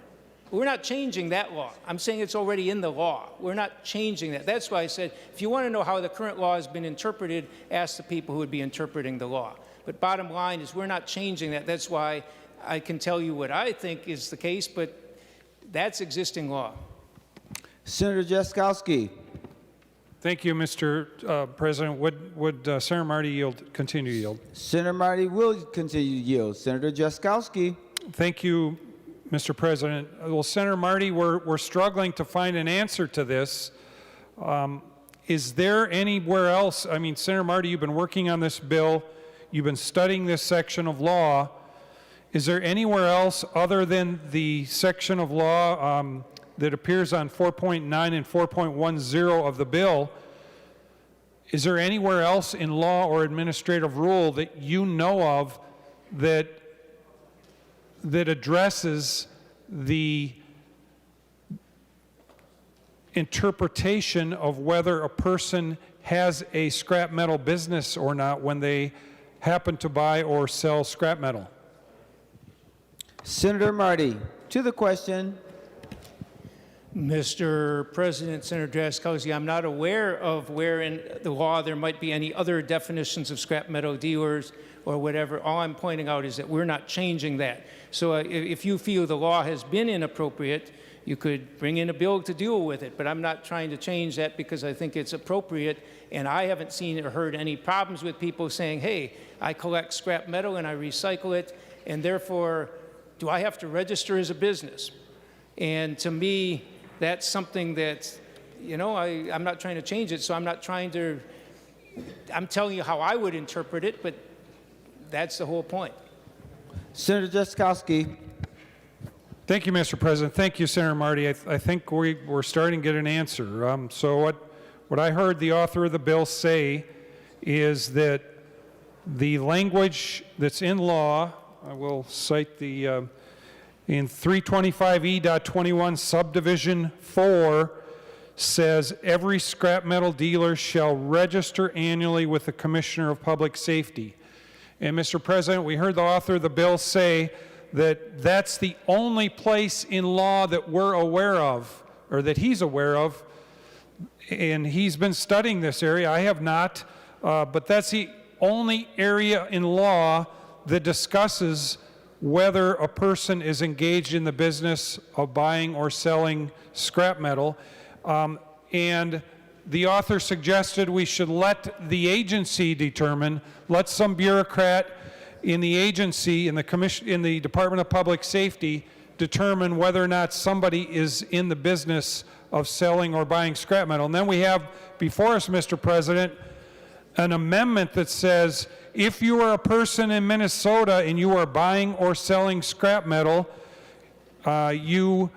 We're not changing that law. I'm saying it's already in the law. We're not changing that. That's why I said, if you want to know how the current law has been interpreted, ask the people who would be interpreting the law. But bottom line is we're not changing that. That's why I can tell you what I think is the case, but that's existing law. Senator Jaskowski. Thank you, Mr. President. Would Senator Marty continue to yield? Senator Marty will continue to yield. Senator Jaskowski. Thank you, Mr. President. Well, Senator Marty, we're struggling to find an answer to this. Is there anywhere else? I mean, Senator Marty, you've been working on this bill. You've been studying this section of law. Is there anywhere else other than the section of law that appears on 4.9 and 4.10 of the bill? Is there anywhere else in law or administrative rule that you know of that addresses the interpretation of whether a person has a scrap metal business or not when they happen to buy or sell scrap metal? Senator Marty, to the question. Mr. President, Senator Jaskowski, I'm not aware of where in the law there might be any other definitions of scrap metal dealers or whatever. All I'm pointing out is that we're not changing that. So if you feel the law has been inappropriate, you could bring in a bill to deal with it. But I'm not trying to change that because I think it's appropriate. And I haven't seen or heard any problems with people saying, hey, I collect scrap metal and I recycle it, and therefore, do I have to register as a business? And to me, that's something that, you know, I'm not trying to change it, so I'm not trying to, I'm telling you how I would interpret it, but that's the whole point. Senator Jaskowski. Thank you, Mr. President. Thank you, Senator Marty. I think we're starting to get an answer. So what I heard the author of the bill say is that the language that's in law, I will cite the in 325E.21 subdivision 4 says every scrap metal dealer shall register annually with the Commissioner of Public Safety. And Mr. President, we heard the author of the bill say that that's the only place in law that we're aware of, or that he's aware of, and he's been studying this area. I have not, but that's the only area in law that discusses whether a person is engaged in the business of buying or selling scrap metal. And the author suggested we should let the agency determine, let some bureaucrat in the agency, in the commission, in the Department of Public Safety, determine whether or not somebody is in the business of selling or buying scrap metal. And then we have before us, Mr. President, an amendment that says if you are a person in Minnesota and you are buying or selling scrap metal, you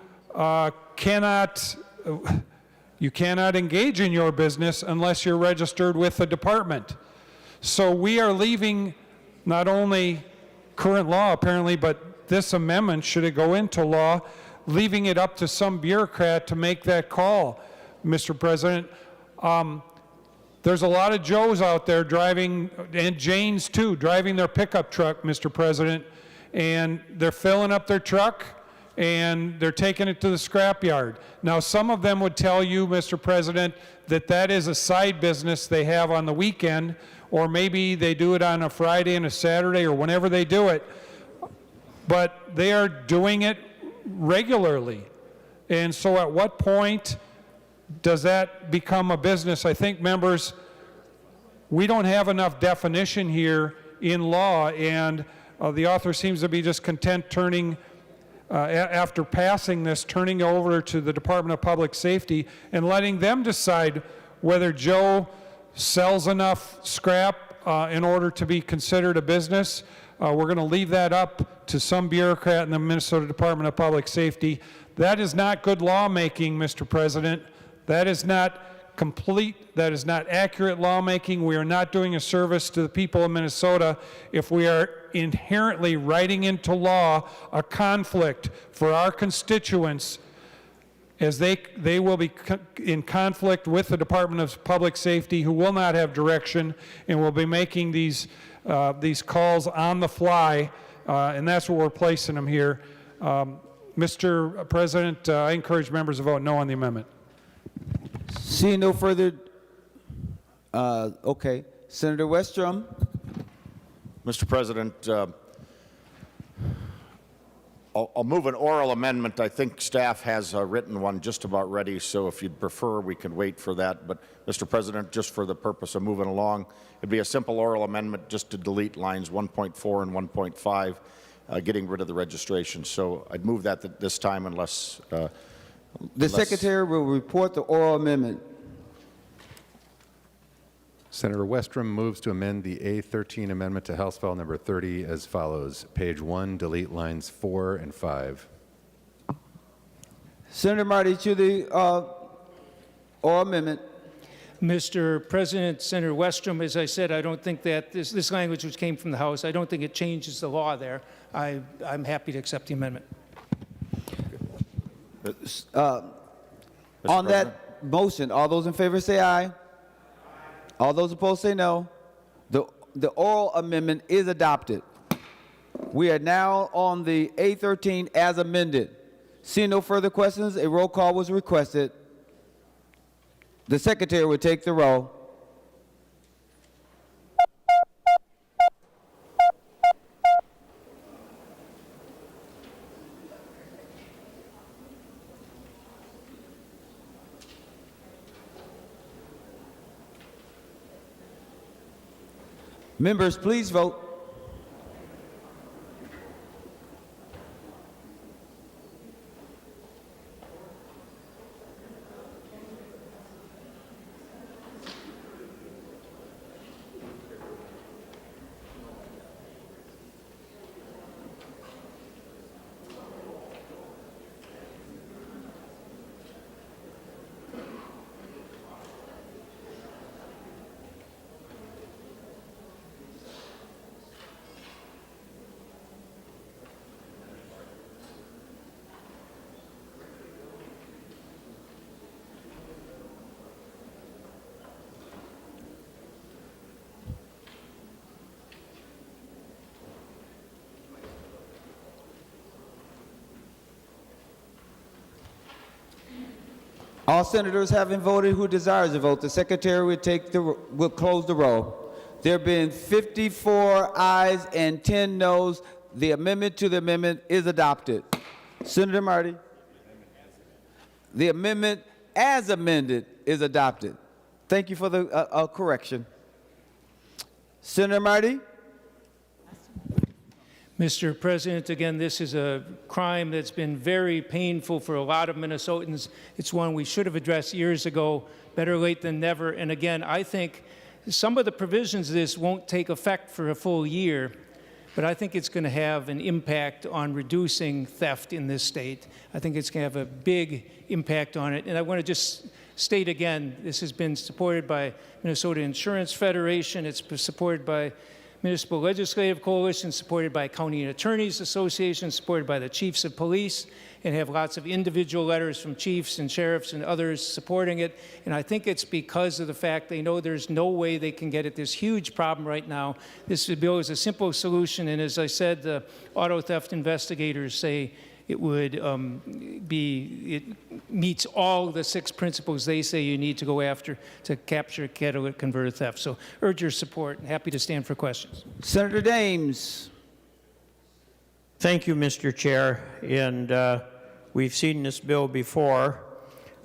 cannot engage in your business unless you're registered with the department. So we are leaving not only current law apparently, but this amendment, should it go into law, leaving it up to some bureaucrat to make that call, Mr. President. There's a lot of Joes out there driving, and Janes too, driving their pickup truck, Mr. President, and they're filling up their truck and they're taking it to the scrapyard. Now, some of them would tell you, Mr. President, that that is a side business they have on the weekend, or maybe they do it on a Friday and a Saturday or whenever they do it, but they are doing it regularly. And so at what point does that become a business? I think, members, we don't have enough definition here in law, and the author seems to be just content turning, after passing this, turning over to the Department of Public Safety and letting them decide whether Joe sells enough scrap in order to be considered a business. We're going to leave that up to some bureaucrat in the Minnesota Department of Public Safety. That is not good lawmaking, Mr. President. That is not complete, that is not accurate lawmaking. We are not doing a service to the people of Minnesota if we are inherently writing into law a conflict for our constituents, as they will be in conflict with the Department of Public Safety, who will not have direction and will be making these calls on the fly, and that's what we're placing them here. Mr. President, I encourage members to vote no on the amendment. Seeing no further, okay. Senator Westrom. Mr. President, I'll move an oral amendment. I think staff has written one just about ready, so if you'd prefer, we can wait for that. But, Mr. President, just for the purpose of moving along, it'd be a simple oral amendment just to delete lines 1.4 and 1.5, getting rid of the registration. So I'd move that this time unless... The Secretary will report the oral amendment. Senator Westrom moves to amend the A13 amendment to House File number 30 as follows. Page 1, delete lines 4 and 5. Senator Marty, to the oral amendment. Mr. President, Senator Westrom, as I said, I don't think that this language which came from the House, I don't think it changes the law there. I'm happy to accept the amendment. On that motion, all those in favor say aye. All those opposed say no. The oral amendment is adopted. We are now on the A13 as amended. Seeing no further questions, a roll call was requested. The Secretary will take the roll. Members, please vote. All senators having voted who desires to vote, the secretary will close the roll. There being 54 ayes and 10 noes, the amendment to the amendment is adopted. Senator Marty. The amendment as amended is adopted. Thank you for the correction. Senator Marty. Mr. President, again, this is a crime that's been very painful for a lot of Minnesotans. It's one we should have addressed years ago. Better late than never. And again, I think some of the provisions of this won't take effect for a full year, but I think it's going to have an impact on reducing theft in this state. I think it's going to have a big impact on it. And I want to just state again, this has been supported by Minnesota Insurance Federation. It's supported by Municipal Legislative Coalition, supported by County Attorneys Association, supported by the Chiefs of Police, and have lots of individual letters from chiefs and sheriffs and others supporting it. And I think it's because of the fact they know there's no way they can get at this huge problem right now. This bill is a simple solution, and as I said, the auto theft investigators say it would it meets all the 6 principles they say you need to go after to capture catalytic converter theft. So urge your support. Happy to stand for questions. Senator Dames. Thank you, Mr. Chair. And we've seen this bill before.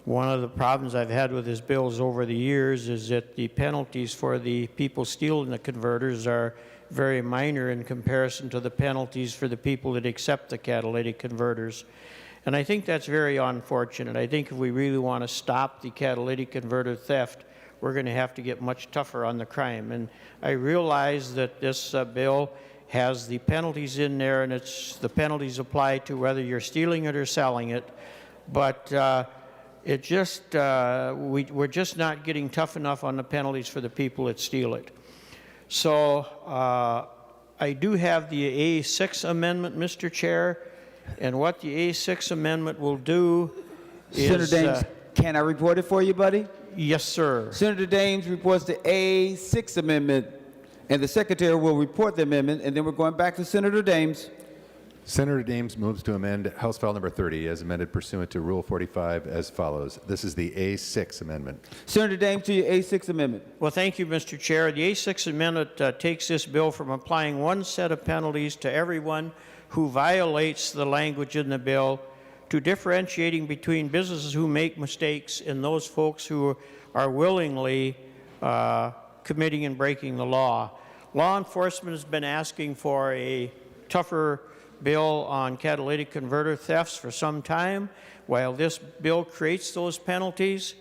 One of the problems I've had with this bill over the years is that the penalties for the people stealing the converters are very minor in comparison to the penalties for the people that accept the catalytic converters. And I think that's very unfortunate. I think if we really want to stop the catalytic converter theft, we're going to have to get much tougher on the crime. And I realize that this bill has the penalties in there, and the penalties apply to whether you're stealing it or selling it. But we're just not getting tough enough on the penalties for the people that steal it. So I do have the A6 amendment, Mr. Chair, and what the A6 amendment will do is... Senator Dames, can I report it for you, buddy? Yes, sir. Senator Dames reports the A6 amendment, and the secretary will report the amendment, and then we're going back to Senator Dames. Senator Dames moves to amend House File Number 30 as amended pursuant to Rule 45 as follows. This is the A6 amendment. Senator Dames to your A6 amendment. Well, thank you, Mr. Chair. The A6 amendment takes this bill from applying one set of penalties to everyone who violates the language in the bill to differentiating between businesses who make mistakes and those folks who are willingly committing and breaking the law. Law enforcement has been asking for a tougher bill on catalytic converter thefts for some time. While this bill creates those penalties,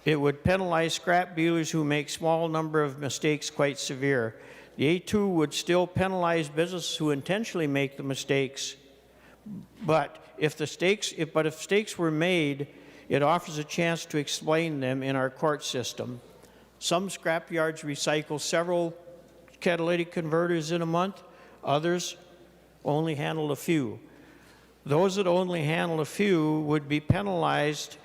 it would penalize scrap dealers who make small number of mistakes quite severe. The A2 would still penalize businesses who intentionally make the mistakes, but if mistakes were made, it offers a chance to explain them in our court system. Some scrap yards recycle several catalytic converters in a month, others only handle a few. Those that only handle a few would be penalized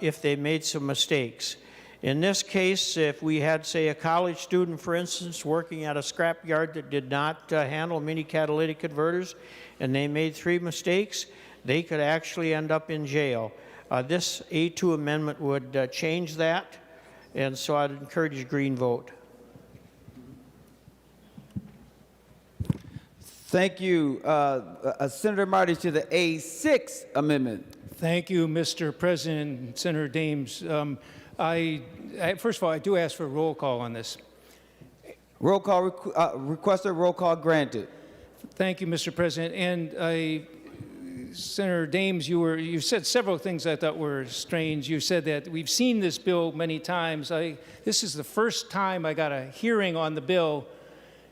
if they made some mistakes. In this case, if we had, say, a college student, for instance, working at a scrap yard that did not handle many catalytic converters, and they made 3 mistakes, they could actually end up in jail. This A2 amendment would change that, and so I'd encourage a green vote. Thank you. Senator Marty to the A6 amendment. Thank you, Mr. President. Senator Dames. First of all, I do ask for a roll call on this. Roll call requested. Roll call granted. Thank you, Mr. President. And Senator Dames, you said several things I thought were strange. You said that we've seen this bill many times. This is the first time I got a hearing on the bill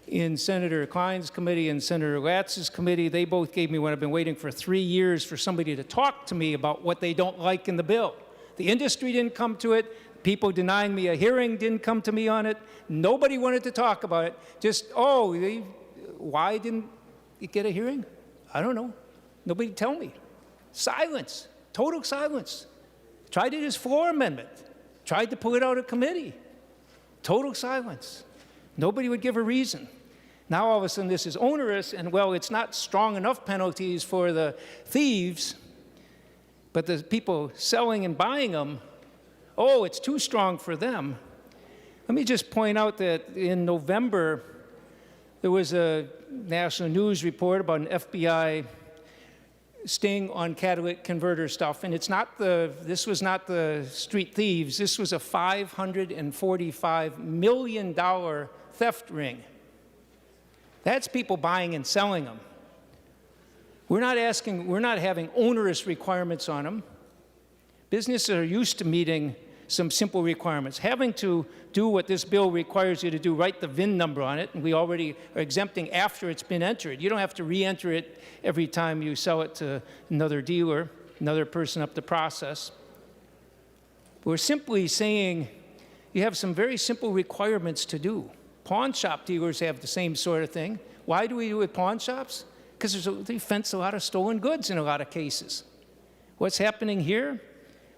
in Senator Klein's committee and Senator Latz's committee. They both gave me what I've been waiting for 3 years for somebody to talk to me about what they don't like in the bill. The industry didn't come to it. People denying me a hearing didn't come to me on it. Nobody wanted to talk about it. Just, why didn't it get a hearing? I don't know. Nobody tell me. Silence. Total silence. Tried it as floor amendment. Tried to pull it out of committee. Total silence. Nobody would give a reason. Now all of a sudden this is onerous, and well, it's not strong enough penalties for the thieves. But the people selling and buying them, oh, it's too strong for them. Let me just point out that in November, there was a national news report about an FBI sting on catalytic converter stuff, and this was not the street thieves. This was a $545 million theft ring. That's people buying and selling them. We're not having onerous requirements on them. Businesses are used to meeting some simple requirements. Having to do what this bill requires you to do, write the VIN number on it, and we already are exempting after it's been entered. You don't have to re-enter it every time you sell it to another dealer, another person up the process. We're simply saying you have some very simple requirements to do. Pawn shop dealers have the same sort of thing. Why do we do it with pawn shops? Because they fence a lot of stolen goods in a lot of cases. What's happening here?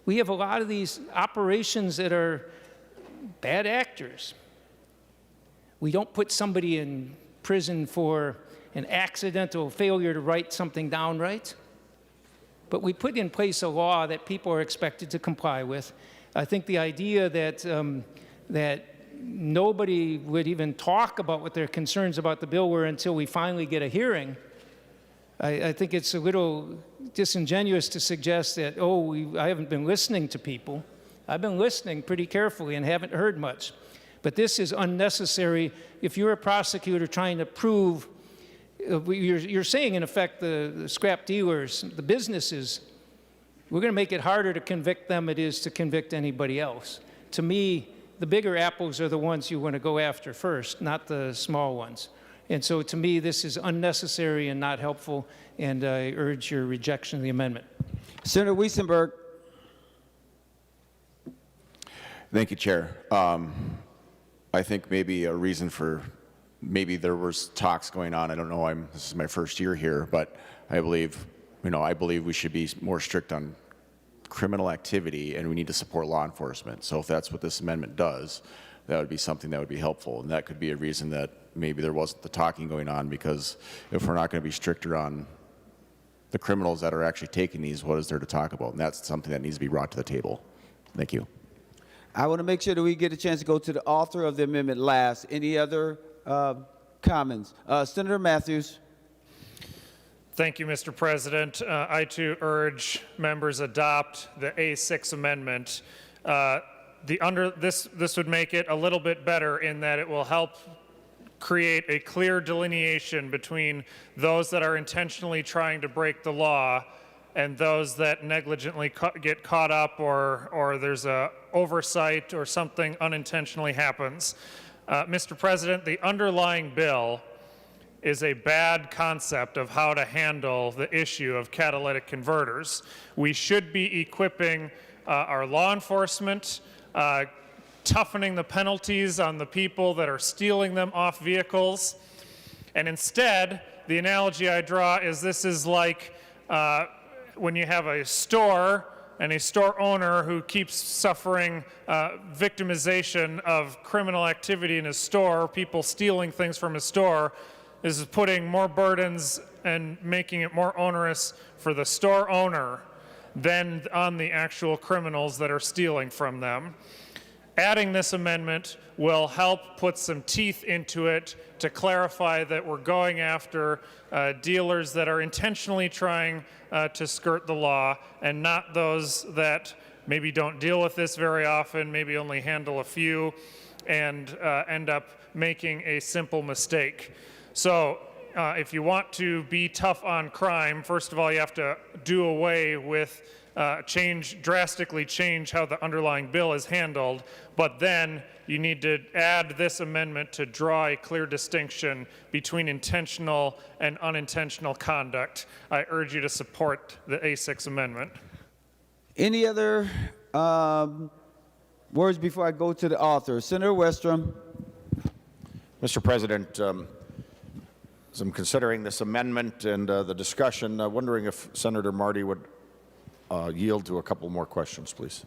We have a lot of these operations that are bad actors. We don't put somebody in prison for an accidental failure to write something down right, but we put in place a law that people are expected to comply with. I think the idea that nobody would even talk about what their concerns about the bill were until we finally get a hearing, I think it's a little disingenuous to suggest that, I haven't been listening to people. I've been listening pretty carefully and haven't heard much. But this is unnecessary. If you're a prosecutor trying to prove, you're saying, in effect, the scrap dealers, the businesses, we're going to make it harder to convict them than it is to convict anybody else. To me, the bigger apples are the ones you want to go after first, not the small ones. And so to me, this is unnecessary and not helpful, and I urge your rejection of the amendment. Senator Weissenberg. Thank you, Chair. I think maybe a reason for, maybe there was talks going on. I don't know, this is my first year here, but I believe we should be more strict on criminal activity, and we need to support law enforcement. So if that's what this amendment does, that would be something that would be helpful. And that could be a reason that maybe there wasn't the talking going on, because if we're not going to be stricter on the criminals that are actually taking these, what is there to talk about? And that's something that needs to be brought to the table. Thank you. I want to make sure that we get a chance to go to the author of the amendment last. Any other comments? Senator Matthews. Thank you, Mr. President. I too urge members adopt the A6 amendment. This would make it a little bit better in that it will help create a clear delineation between those that are intentionally trying to break the law and those that negligently get caught up, or there's a oversight or something unintentionally happens. Mr. President, the underlying bill is a bad concept of how to handle the issue of catalytic converters. We should be equipping our law enforcement, toughening the penalties on the people that are stealing them off vehicles. And instead, the analogy I draw is this is like when you have a store and a store owner who keeps suffering victimization of criminal activity in his store, people stealing things from his store, is putting more burdens and making it more onerous for the store owner than on the actual criminals that are stealing from them. Adding this amendment will help put some teeth into it to clarify that we're going after dealers that are intentionally trying to skirt the law, and not those that maybe don't deal with this very often, maybe only handle a few, and end up making a simple mistake. So if you want to be tough on crime, first of all, you have to do away with drastically change how the underlying bill is handled, but then you need to add this amendment to draw a clear distinction between intentional and unintentional conduct. I urge you to support the A6 amendment. Any other words before I go to the author? Senator Westrom. Mr. President, as I'm considering this amendment and the discussion, wondering if Senator Marty would yield to a couple more questions, please.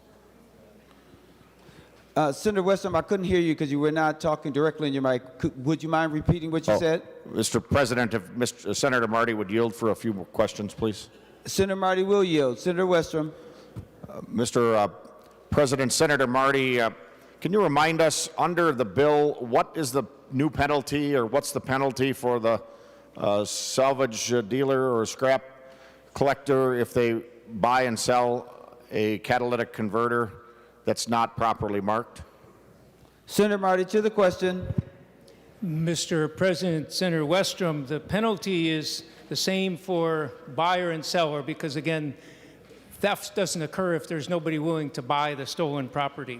Senator Westrom, I couldn't hear you because you were not talking directly in your mic. Would you mind repeating what you said? Mr. President, if Senator Marty would yield for a few more questions, please. Senator Marty will yield. Senator Westrom. Mr. President, Senator Marty, can you remind us, under the bill, what is the new penalty, or what's the penalty for the salvage dealer or scrap collector if they buy and sell a catalytic converter that's not properly marked? Senator Marty, to the question. Mr. President, Senator Westrom, the penalty is the same for buyer and seller because, again, theft doesn't occur if there's nobody willing to buy the stolen property.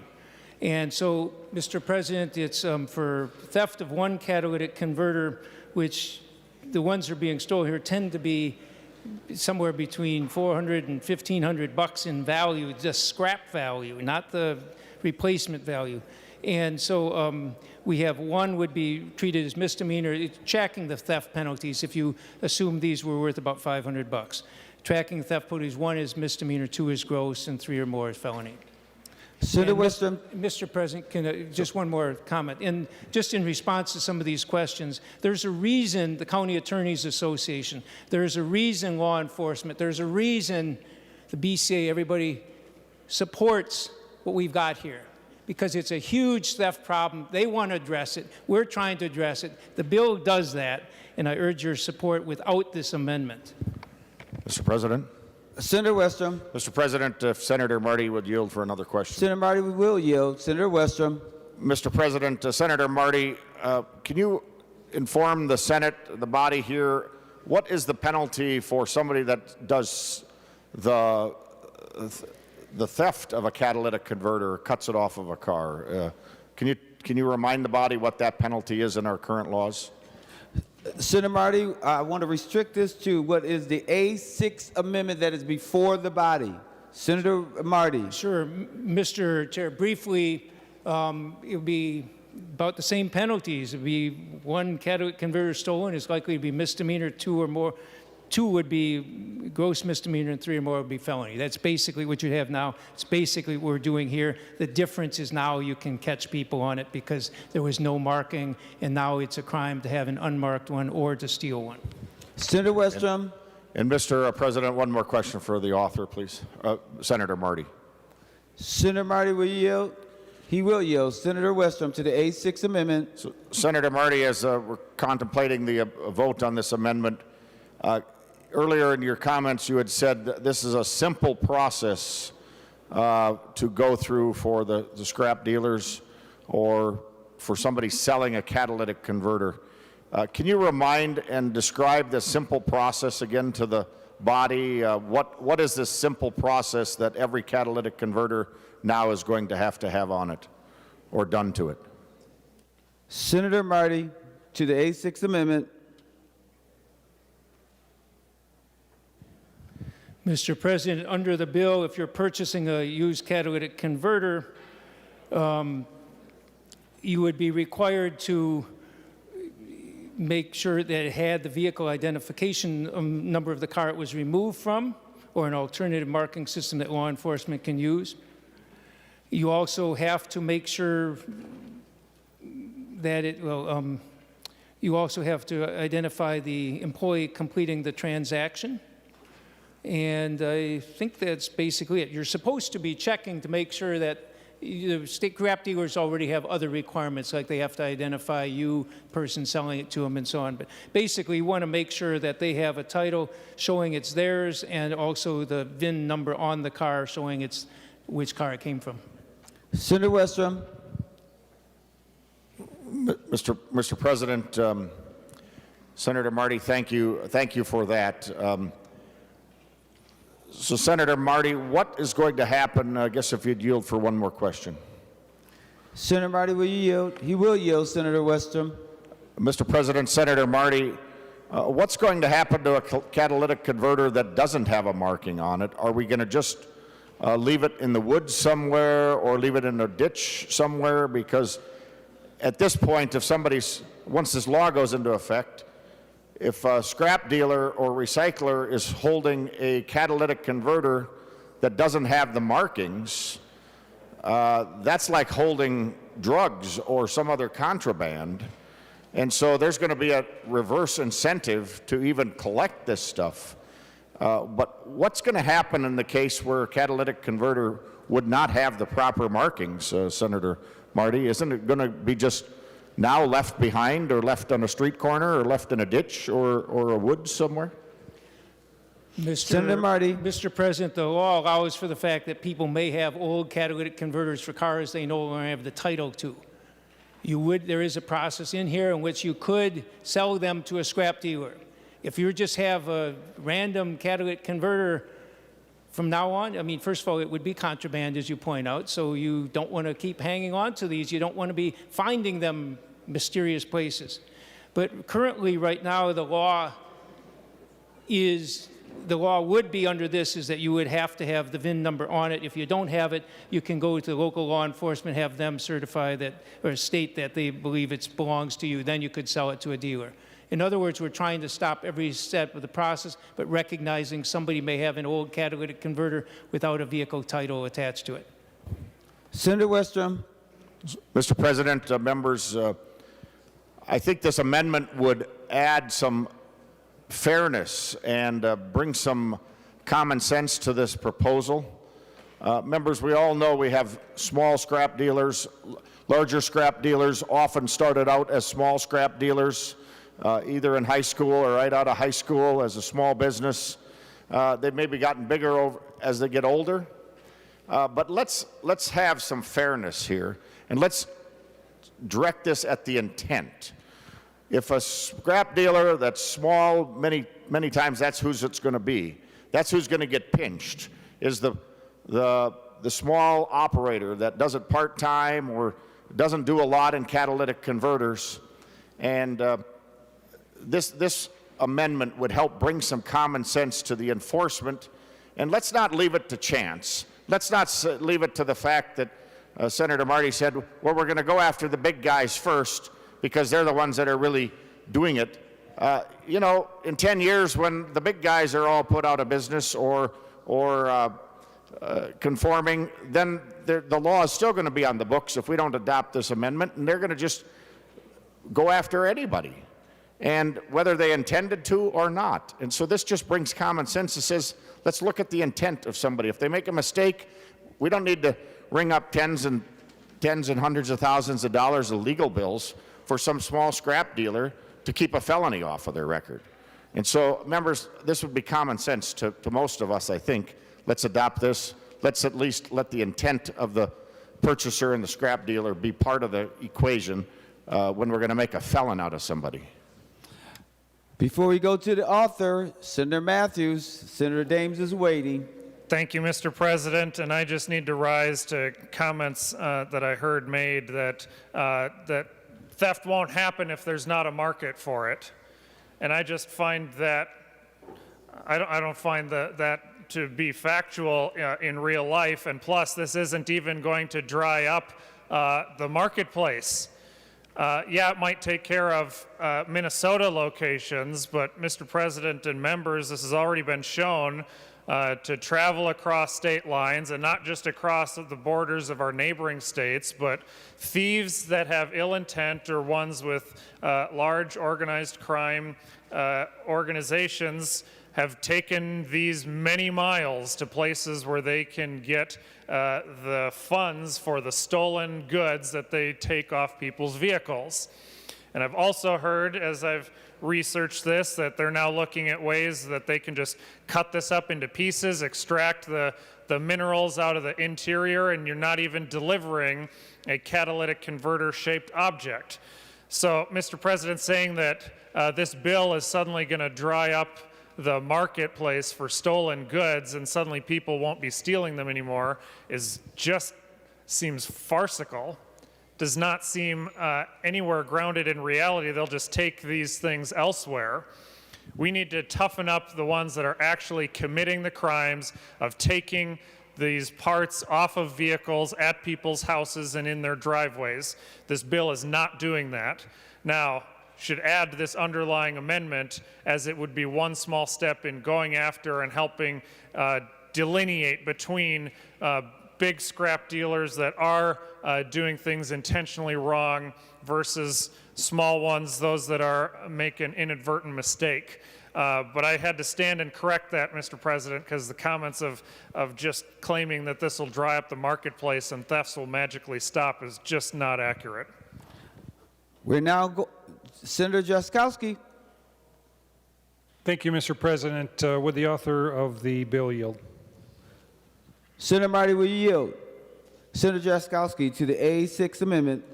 And so, Mr. President, it's for theft of one catalytic converter, which the ones that are being stolen here tend to be somewhere between $400 and $1,500 in value, just scrap value, not the replacement value. And so we have one would be treated as misdemeanor. It's tracking the theft penalties if you assume these were worth about $500. Tracking theft penalties, 1 is misdemeanor, 2 is gross, and 3 or more is felony. Senator Westrom. Mr. President, can just one more comment. And just in response to some of these questions, there's a reason the County Attorneys Association, there's a reason law enforcement, there's a reason the BCA, everybody supports what we've got here. Because it's a huge theft problem. They want to address it. We're trying to address it. The bill does that, and I urge your support without this amendment. Mr. President. Senator Westrom. Mr. President, if Senator Marty would yield for another question. Senator Marty will yield. Senator Westrom. Mr. President, Senator Marty, can you inform the Senate, the body here, what is the penalty for somebody that does the theft of a catalytic converter, or cuts it off of a car? Can you remind the body what that penalty is in our current laws? Senator Marty, I want to restrict this to what is the A6 amendment that is before the body. Senator Marty. Sure, Mr. Chair. Briefly, it would be about the same penalties. It would be one catalytic converter stolen is likely to be misdemeanor, 2 or more. 2 would be gross misdemeanor, and 3 or more would be felony. That's basically what you have now. It's basically what we're doing here. The difference is now you can catch people on it because there was no marking, and now it's a crime to have an unmarked one or to steal one. Senator Westrom. And Mr. President, one more question for the author, please. Senator Marty. Senator Marty will yield. He will yield. Senator Westrom to the A6 amendment. So, Senator Marty, as we're contemplating the vote on this amendment, earlier in your comments, you had said that this is a simple process to go through for the scrap dealers or for somebody selling a catalytic converter. Can you remind and describe the simple process again to the body? What is this simple process that every catalytic converter now is going to have on it or done to it? Senator Marty to the A6 amendment. Mr. President, under the bill, if you're purchasing a used catalytic converter, you would be required to make sure that it had the vehicle identification number of the car it was removed from, or an alternative marking system that law enforcement can use. You also have to make sure that you also have to identify the employee completing the transaction. And I think that's basically it. You're supposed to be checking to make sure that the scrap dealers already have other requirements, like they have to identify you, person selling it to them, and so on. But basically, you want to make sure that they have a title showing it's theirs, and also the VIN number on the car showing it's which car it came from. Senator Westrom. Mr. President, Senator Marty, thank you for that. So, Senator Marty, what is going to happen, I guess if you'd yield for one more question. Senator Marty, will you yield? He will yield, Senator Westrom. Mr. President, Senator Marty, what's going to happen to a catalytic converter that doesn't have a marking on it? Are we going to just leave it in the woods somewhere or leave it in a ditch somewhere? Because at this point, once this law goes into effect, if a scrap dealer or recycler is holding a catalytic converter that doesn't have the markings, that's like holding drugs or some other contraband. And so there's going to be a reverse incentive to even collect this stuff. But what's going to happen in the case where a catalytic converter would not have the proper markings, Senator Marty? Isn't it going to be just now left behind, or left on a street corner, or left in a ditch, or a woods somewhere? Senator Marty. Mr. President, the law allows for the fact that people may have old catalytic converters for cars they no longer have the title to. There is a process in here in which you could sell them to a scrap dealer. If you just have a random catalytic converter from now on, I mean, first of all, it would be contraband, as you point out, so you don't want to keep hanging on to these. You don't want to be finding them mysterious places. But currently, right now, the law would be under this is that you would have to have the VIN number on it. If you don't have it, you can go to local law enforcement, have them certify that, or state that they believe it belongs to you. Then you could sell it to a dealer. In other words, we're trying to stop every step of the process, but recognizing somebody may have an old catalytic converter without a vehicle title attached to it. Senator Westrom. Mr. President, members, I think this amendment would add some fairness and bring some common sense to this proposal. Members, we all know we have small scrap dealers. Larger scrap dealers often started out as small scrap dealers, either in high school or right out of high school as a small business. They've maybe gotten bigger as they get older. But let's have some fairness here, and let's direct this at the intent. If a scrap dealer that's small, many times that's who's it's going to be. That's who's going to get pinched, is the small operator that does it part-time or doesn't do a lot in catalytic converters. And this amendment would help bring some common sense to the enforcement. And let's not leave it to chance. Let's not leave it to the fact that Senator Marty said, well, we're going to go after the big guys first, because they're the ones that are really doing it. You know, in 10 years, when the big guys are all put out of business or conforming, then the law is still going to be on the books if we don't adopt this amendment, and they're going to just go after anybody, and whether they intended to or not. And so this just brings common sense. It says, let's look at the intent of somebody. If they make a mistake, we don't need to ring up tens and hundreds of thousands of dollars of legal bills for some small scrap dealer to keep a felony off of their record. And so, members, this would be common sense to most of us, I think. Let's adopt this. Let's at least let the intent of the purchaser and the scrap dealer be part of the equation when we're going to make a felon out of somebody. Before we go to the author, Senator Matthews, Senator Dames is waiting. Thank you, Mr. President, and I just need to rise to comments that I heard made that theft won't happen if there's not a market for it. And I just find that, I don't find that to be factual in real life, and plus this isn't even going to dry up the marketplace. Yeah, it might take care of Minnesota locations, but Mr. President and members, this has already been shown to travel across state lines, and not just across the borders of our neighboring states, but thieves that have ill intent or ones with large organized crime organizations have taken these many miles to places where they can get the funds for the stolen goods that they take off people's vehicles. And I've also heard, as I've researched this, that they're now looking at ways that they can just cut this up into pieces, extract the minerals out of the interior, and you're not even delivering a catalytic converter shaped object. So, Mr. President, saying that this bill is suddenly going to dry up the marketplace for stolen goods and suddenly people won't be stealing them anymore seems farcical. Does not seem anywhere grounded in reality. They'll just take these things elsewhere. We need to toughen up the ones that are actually committing the crimes of taking these parts off of vehicles at people's houses and in their driveways. This bill is not doing that. Now, should add this underlying amendment, as it would be one small step in going after and helping delineate between big scrap dealers that are doing things intentionally wrong versus small ones, those that are make an inadvertent mistake. But I had to stand and correct that, Mr. President, because the comments of just claiming that this will dry up the marketplace and thefts will magically stop is just not accurate. We're now Senator Jaskowski. Thank you, Mr. President. Would the author of the bill yield? Senator Marty, will you yield? Senator Jaskowski to the A6 amendment.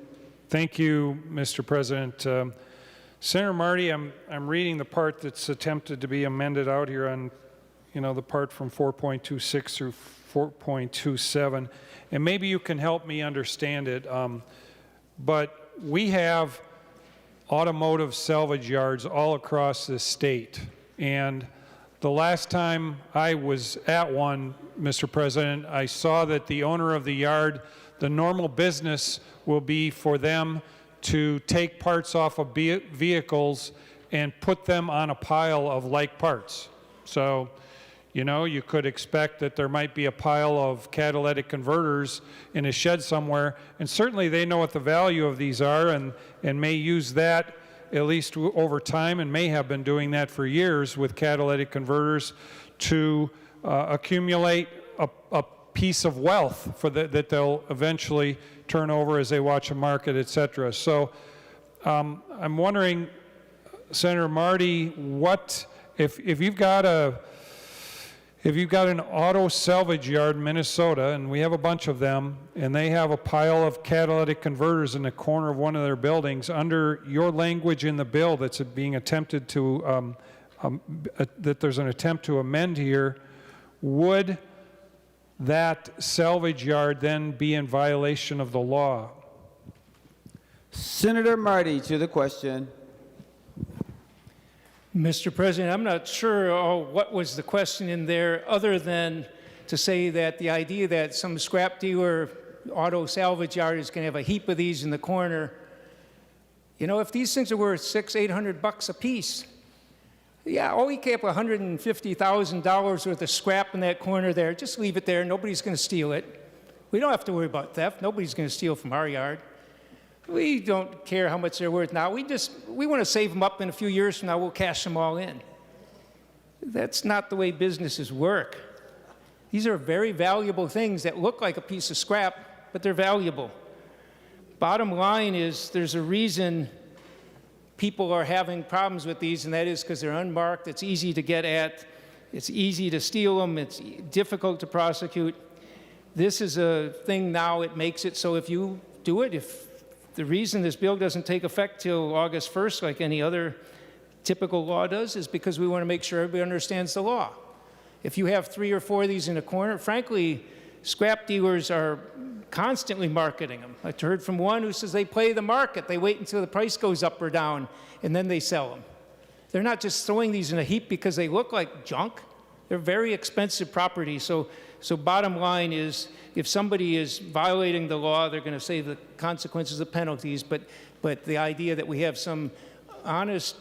Thank you, Mr. President. Senator Marty, I'm reading the part that's attempted to be amended out here on, the part from 4.26 through 4.27, and maybe you can help me understand it. But we have automotive salvage yards all across the state, and the last time I was at one, Mr. President, I saw that the owner of the yard, the normal business will be for them to take parts off of vehicles and put them on a pile of like parts. So, you could expect that there might be a pile of catalytic converters in a shed somewhere, and certainly they know what the value of these are and may use that at least over time, and may have been doing that for years with catalytic converters to accumulate a piece of wealth that they'll eventually turn over as they watch a market, et cetera. So I'm wondering, Senator Marty, what if you've got an auto salvage yard in Minnesota, and we have a bunch of them, and they have a pile of catalytic converters in the corner of one of their buildings, under your language in the bill that's being attempted to, that there's an attempt to amend here, would that salvage yard then be in violation of the law? Senator Marty to the question. Mr. President, I'm not sure what was the question in there, other than to say that the idea that some scrap dealer auto salvage yard is going to have a heap of these in the corner. If these things are worth $600-800 a piece, yeah, we keep $150,000 worth of scrap in that corner there. Just leave it there. Nobody's going to steal it. We don't have to worry about theft. Nobody's going to steal from our yard. We don't care how much they're worth now. We want to save them up, in a few years from now, we'll cash them all in. That's not the way businesses work. These are very valuable things that look like a piece of scrap, but they're valuable. Bottom line is, there's a reason people are having problems with these, and that is because they're unmarked, it's easy to get at, it's easy to steal them, it's difficult to prosecute. This is a thing now, it makes it so if you do it, if the reason this bill doesn't take effect till August 1st, like any other typical law does, is because we want to make sure everybody understands the law. If you have 3 or 4 of these in a corner, frankly, scrap dealers are constantly marketing them. I heard from one who says they play the market. They wait until the price goes up or down, and then they sell them. They're not just throwing these in a heap because they look like junk. They're very expensive property. So bottom line is, if somebody is violating the law, they're going to save the consequences of penalties. But the idea that we have some honest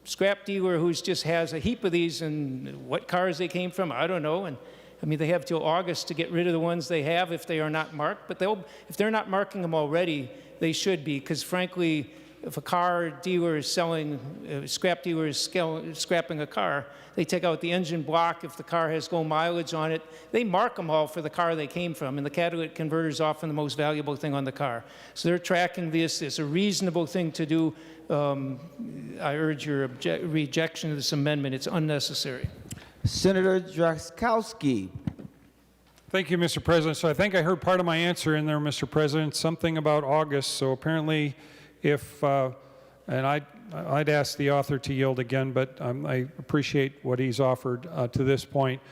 scrap dealer who just has a heap of these, and what cars they came from, I don't know. And I mean, they have till August to get rid of the ones they have if they are not marked. But if they're not marking them already, they should be, because frankly, if a car dealer is selling, a scrap dealer is scrapping a car, they take out the engine block. If the car has low mileage on it, they mark them all for the car they came from, and the catalytic converter is often the most valuable thing on the car. So they're tracking this. It's a reasonable thing to do. I urge your rejection of this amendment. It's unnecessary. Senator Jaskowski. Thank you, Mr. President. So I think I heard part of my answer in there, Mr. President, something about August. So apparently, if, and I'd ask the author to yield again, but I appreciate what he's offered to this point.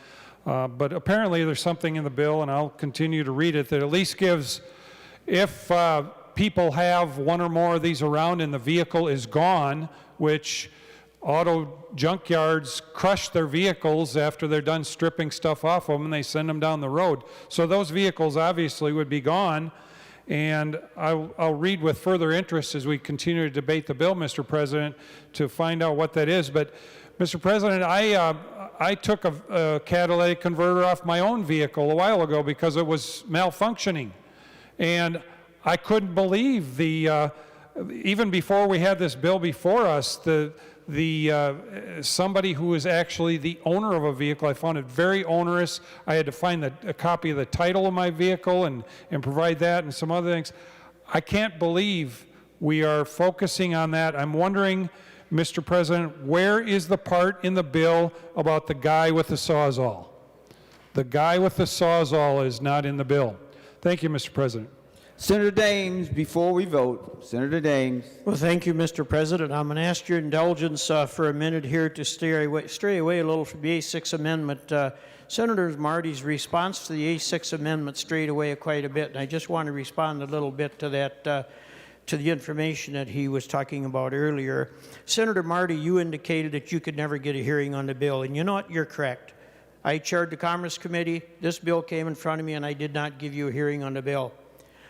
But apparently there's something in the bill, and I'll continue to read it, that at least gives, if people have 1 or more of these around and the vehicle is gone, which auto junkyards crush their vehicles after they're done stripping stuff off of them, and they send them down the road. So those vehicles obviously would be gone. And I'll read with further interest as we continue to debate the bill, Mr. President, to find out what that is. But, Mr. President, I took a catalytic converter off my own vehicle a while ago because it was malfunctioning. And I couldn't believe even before we had this bill before us, the somebody who is actually the owner of a vehicle. I found it very onerous. I had to find a copy of the title of my vehicle and provide that and some other things. I can't believe we are focusing on that. I'm wondering, Mr. President, where is the part in the bill about the guy with the Sawzall? The guy with the Sawzall is not in the bill. Thank you, Mr. President. Senator Daines, before we vote, Senator Daines. Well, thank you, Mr. President. I'm going to ask your indulgence for a minute here to stray away a little from the A6 amendment. Senator Marty's response to the A6 amendment strayed away quite a bit, and I just want to respond a little bit to that, to the information that he was talking about earlier. Senator Marty, you indicated that you could never get a hearing on the bill, and you know what? You're correct. I chaired the Commerce Committee. This bill came in front of me, and I did not give you a hearing on the bill.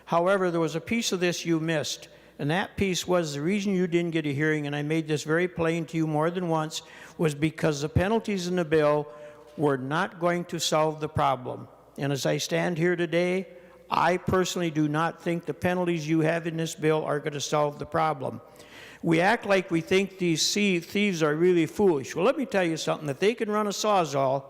However, there was a piece of this you missed, and that piece was the reason you didn't get a hearing, and I made this very plain to you more than once, was because the penalties in the bill were not going to solve the problem. And as I stand here today, I personally do not think the penalties you have in this bill are going to solve the problem. We act like we think these thieves are really foolish. Well, let me tell you something. If they can run a Sawzall,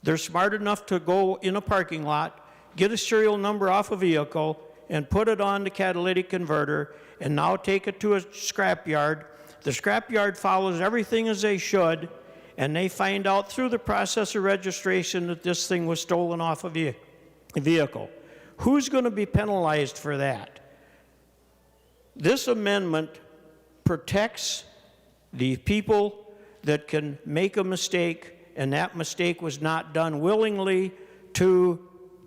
they're smart enough to go in a parking lot, get a serial number off a vehicle, and put it on the catalytic converter, and now take it to a scrapyard. The scrapyard follows everything as they should, and they find out through the process of registration that this thing was stolen off a vehicle. Who's going to be penalized for that? This amendment protects the people that can make a mistake, and that mistake was not done willingly to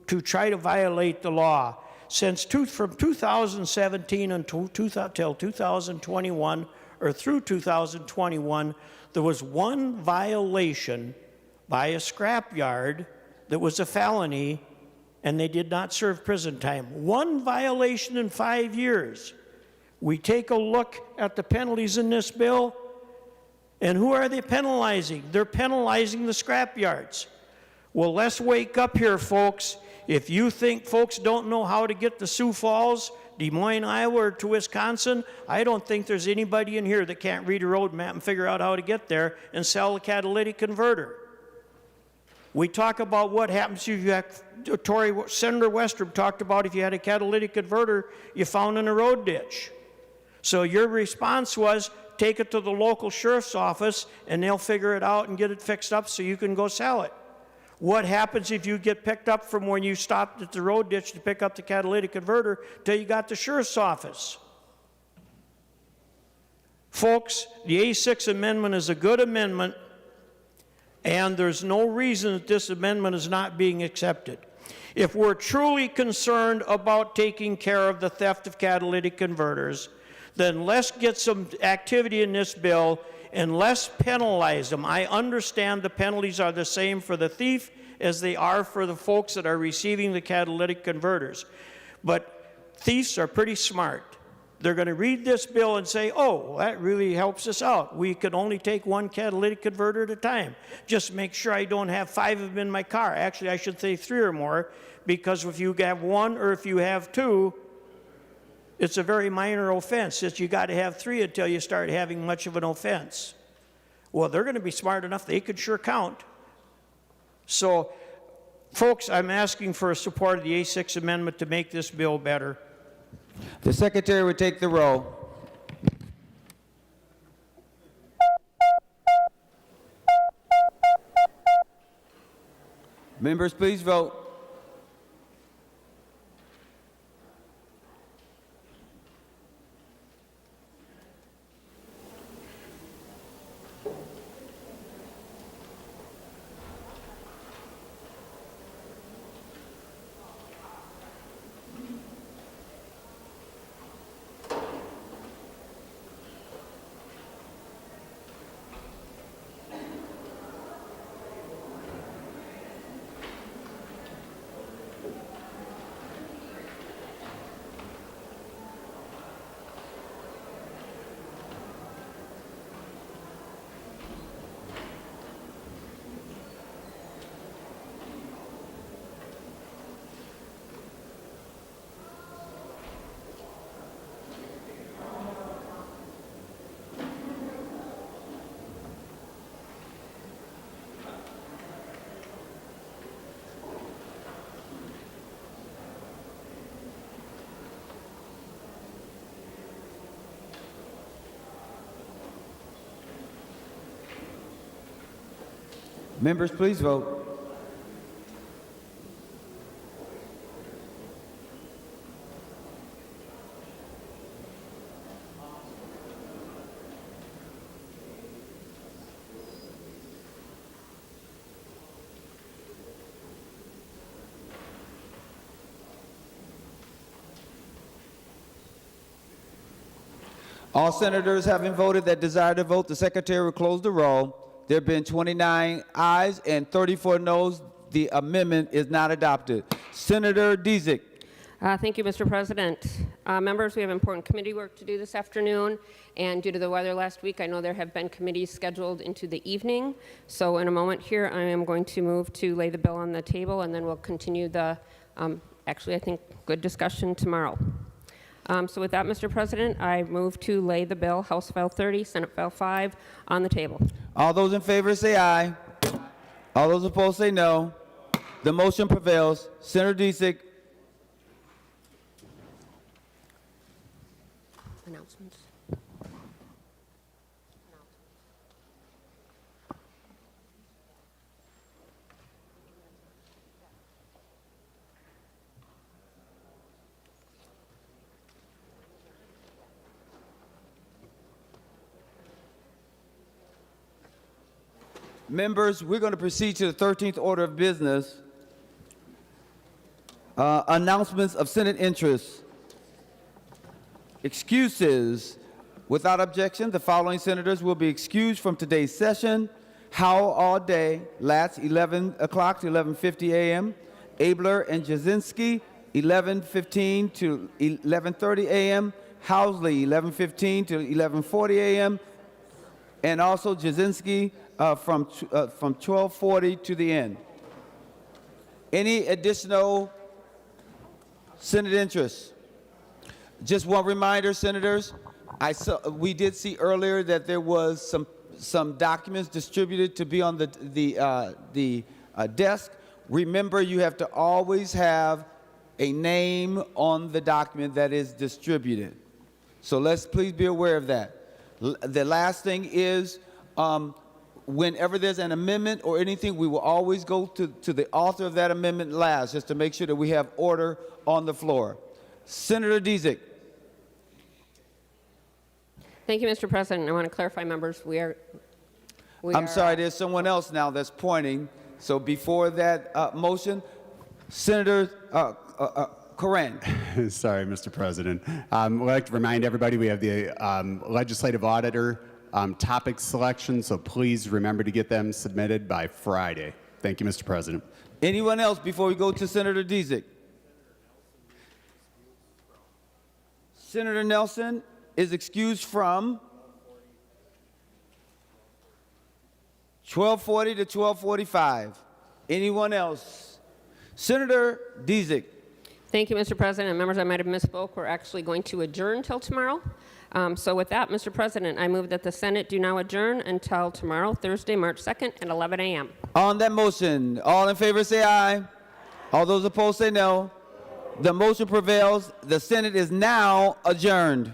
try to violate the law. From 2017 until 2021, or through 2021, there was one violation by a scrapyard that was a felony, and they did not serve prison time. One violation in 5 years. We take a look at the penalties in this bill, and who are they penalizing? They're penalizing the scrapyards. Well, let's wake up here, folks. If you think folks don't know how to get to Sioux Falls, Des Moines, Iowa, or to Wisconsin, I don't think there's anybody in here that can't read a road map and figure out how to get there and sell a catalytic converter. We talk about what happens if you have, Senator Westrup talked about if you had a catalytic converter you found in a road ditch. So your response was, take it to the local sheriff's office and they'll figure it out and get it fixed up so you can go sell it. What happens if you get picked up from when you stopped at the road ditch to pick up the catalytic converter till you got to the sheriff's office? Folks, the A6 amendment is a good amendment, and there's no reason that this amendment is not being accepted. If we're truly concerned about taking care of the theft of catalytic converters, then let's get some activity in this bill and let's penalize them. I understand the penalties are the same for the thief as they are for the folks that are receiving the catalytic converters. But thieves are pretty smart. They're going to read this bill and say, oh, that really helps us out. We can only take one catalytic converter at a time. Just make sure I don't have 5 of them in my car. Actually, I should say 3 or more, because if you have 1 or if you have 2, it's a very minor offense. It's you got to have 3 until you start having much of an offense. Well, they're going to be smart enough. They could sure count. So, folks, I'm asking for support of the A6 amendment to make this bill better. The Secretary would take the roll. Members, please vote. Members, please vote. All senators having voted that desire to vote, the secretary will close the roll. There have been 29 ayes and 34 noes. The amendment is not adopted. Senator Dzik. Thank you, Mr. President. Members, we have important committee work to do this afternoon, and due to the weather last week, I know there have been committees scheduled into the evening. So in a moment here, I am going to move to lay the bill on the table, and then we'll continue the, actually, I think, good discussion tomorrow. So with that, Mr. President, I move to lay the bill, House File 30, Senate File 5, on the table. All those in favor say aye. All those opposed say no. The motion prevails. Senator Dzik. Announcements. Members, we're going to proceed to the 13th order of business. Announcements of Senate interest. Excuses. Without objection, the following senators will be excused from today's session: Howell all day, Latz 11 o'clock to 11:50 a.m., Abler and Jasinski 11:15 to 11:30 a.m., Housley 11:15 to 11:40 a.m., and also Jasinski from 12:40 to the end. Any additional Senate interest? Just one reminder, senators. We did see earlier that there was some documents distributed to be on the desk. Remember, you have to always have a name on the document that is distributed. So let's please be aware of that. The last thing is, whenever there's an amendment or anything, we will always go to the author of that amendment last, just to make sure that we have order on the floor. Senator Dzik. Thank you, Mr. President. I want to clarify, members, I'm sorry, there's someone else now that's pointing. So before that motion, Senator Coran. Sorry, Mr. President. I'd like to remind everybody we have the legislative auditor topic selection, so please remember to get them submitted by Friday. Thank you, Mr. President. Anyone else before we go to Senator Dzik? Senator Nelson is excused from 12:40 to 12:45. Anyone else? Senator Dzik. Thank you, Mr. President. Members, I might have misspoke. We're actually going to adjourn till tomorrow. So with that, Mr. President, I move that the Senate do now adjourn until tomorrow, Thursday, March 2nd at 11 a.m. On that motion, all in favor say aye. All those opposed say no. The motion prevails. The Senate is now adjourned.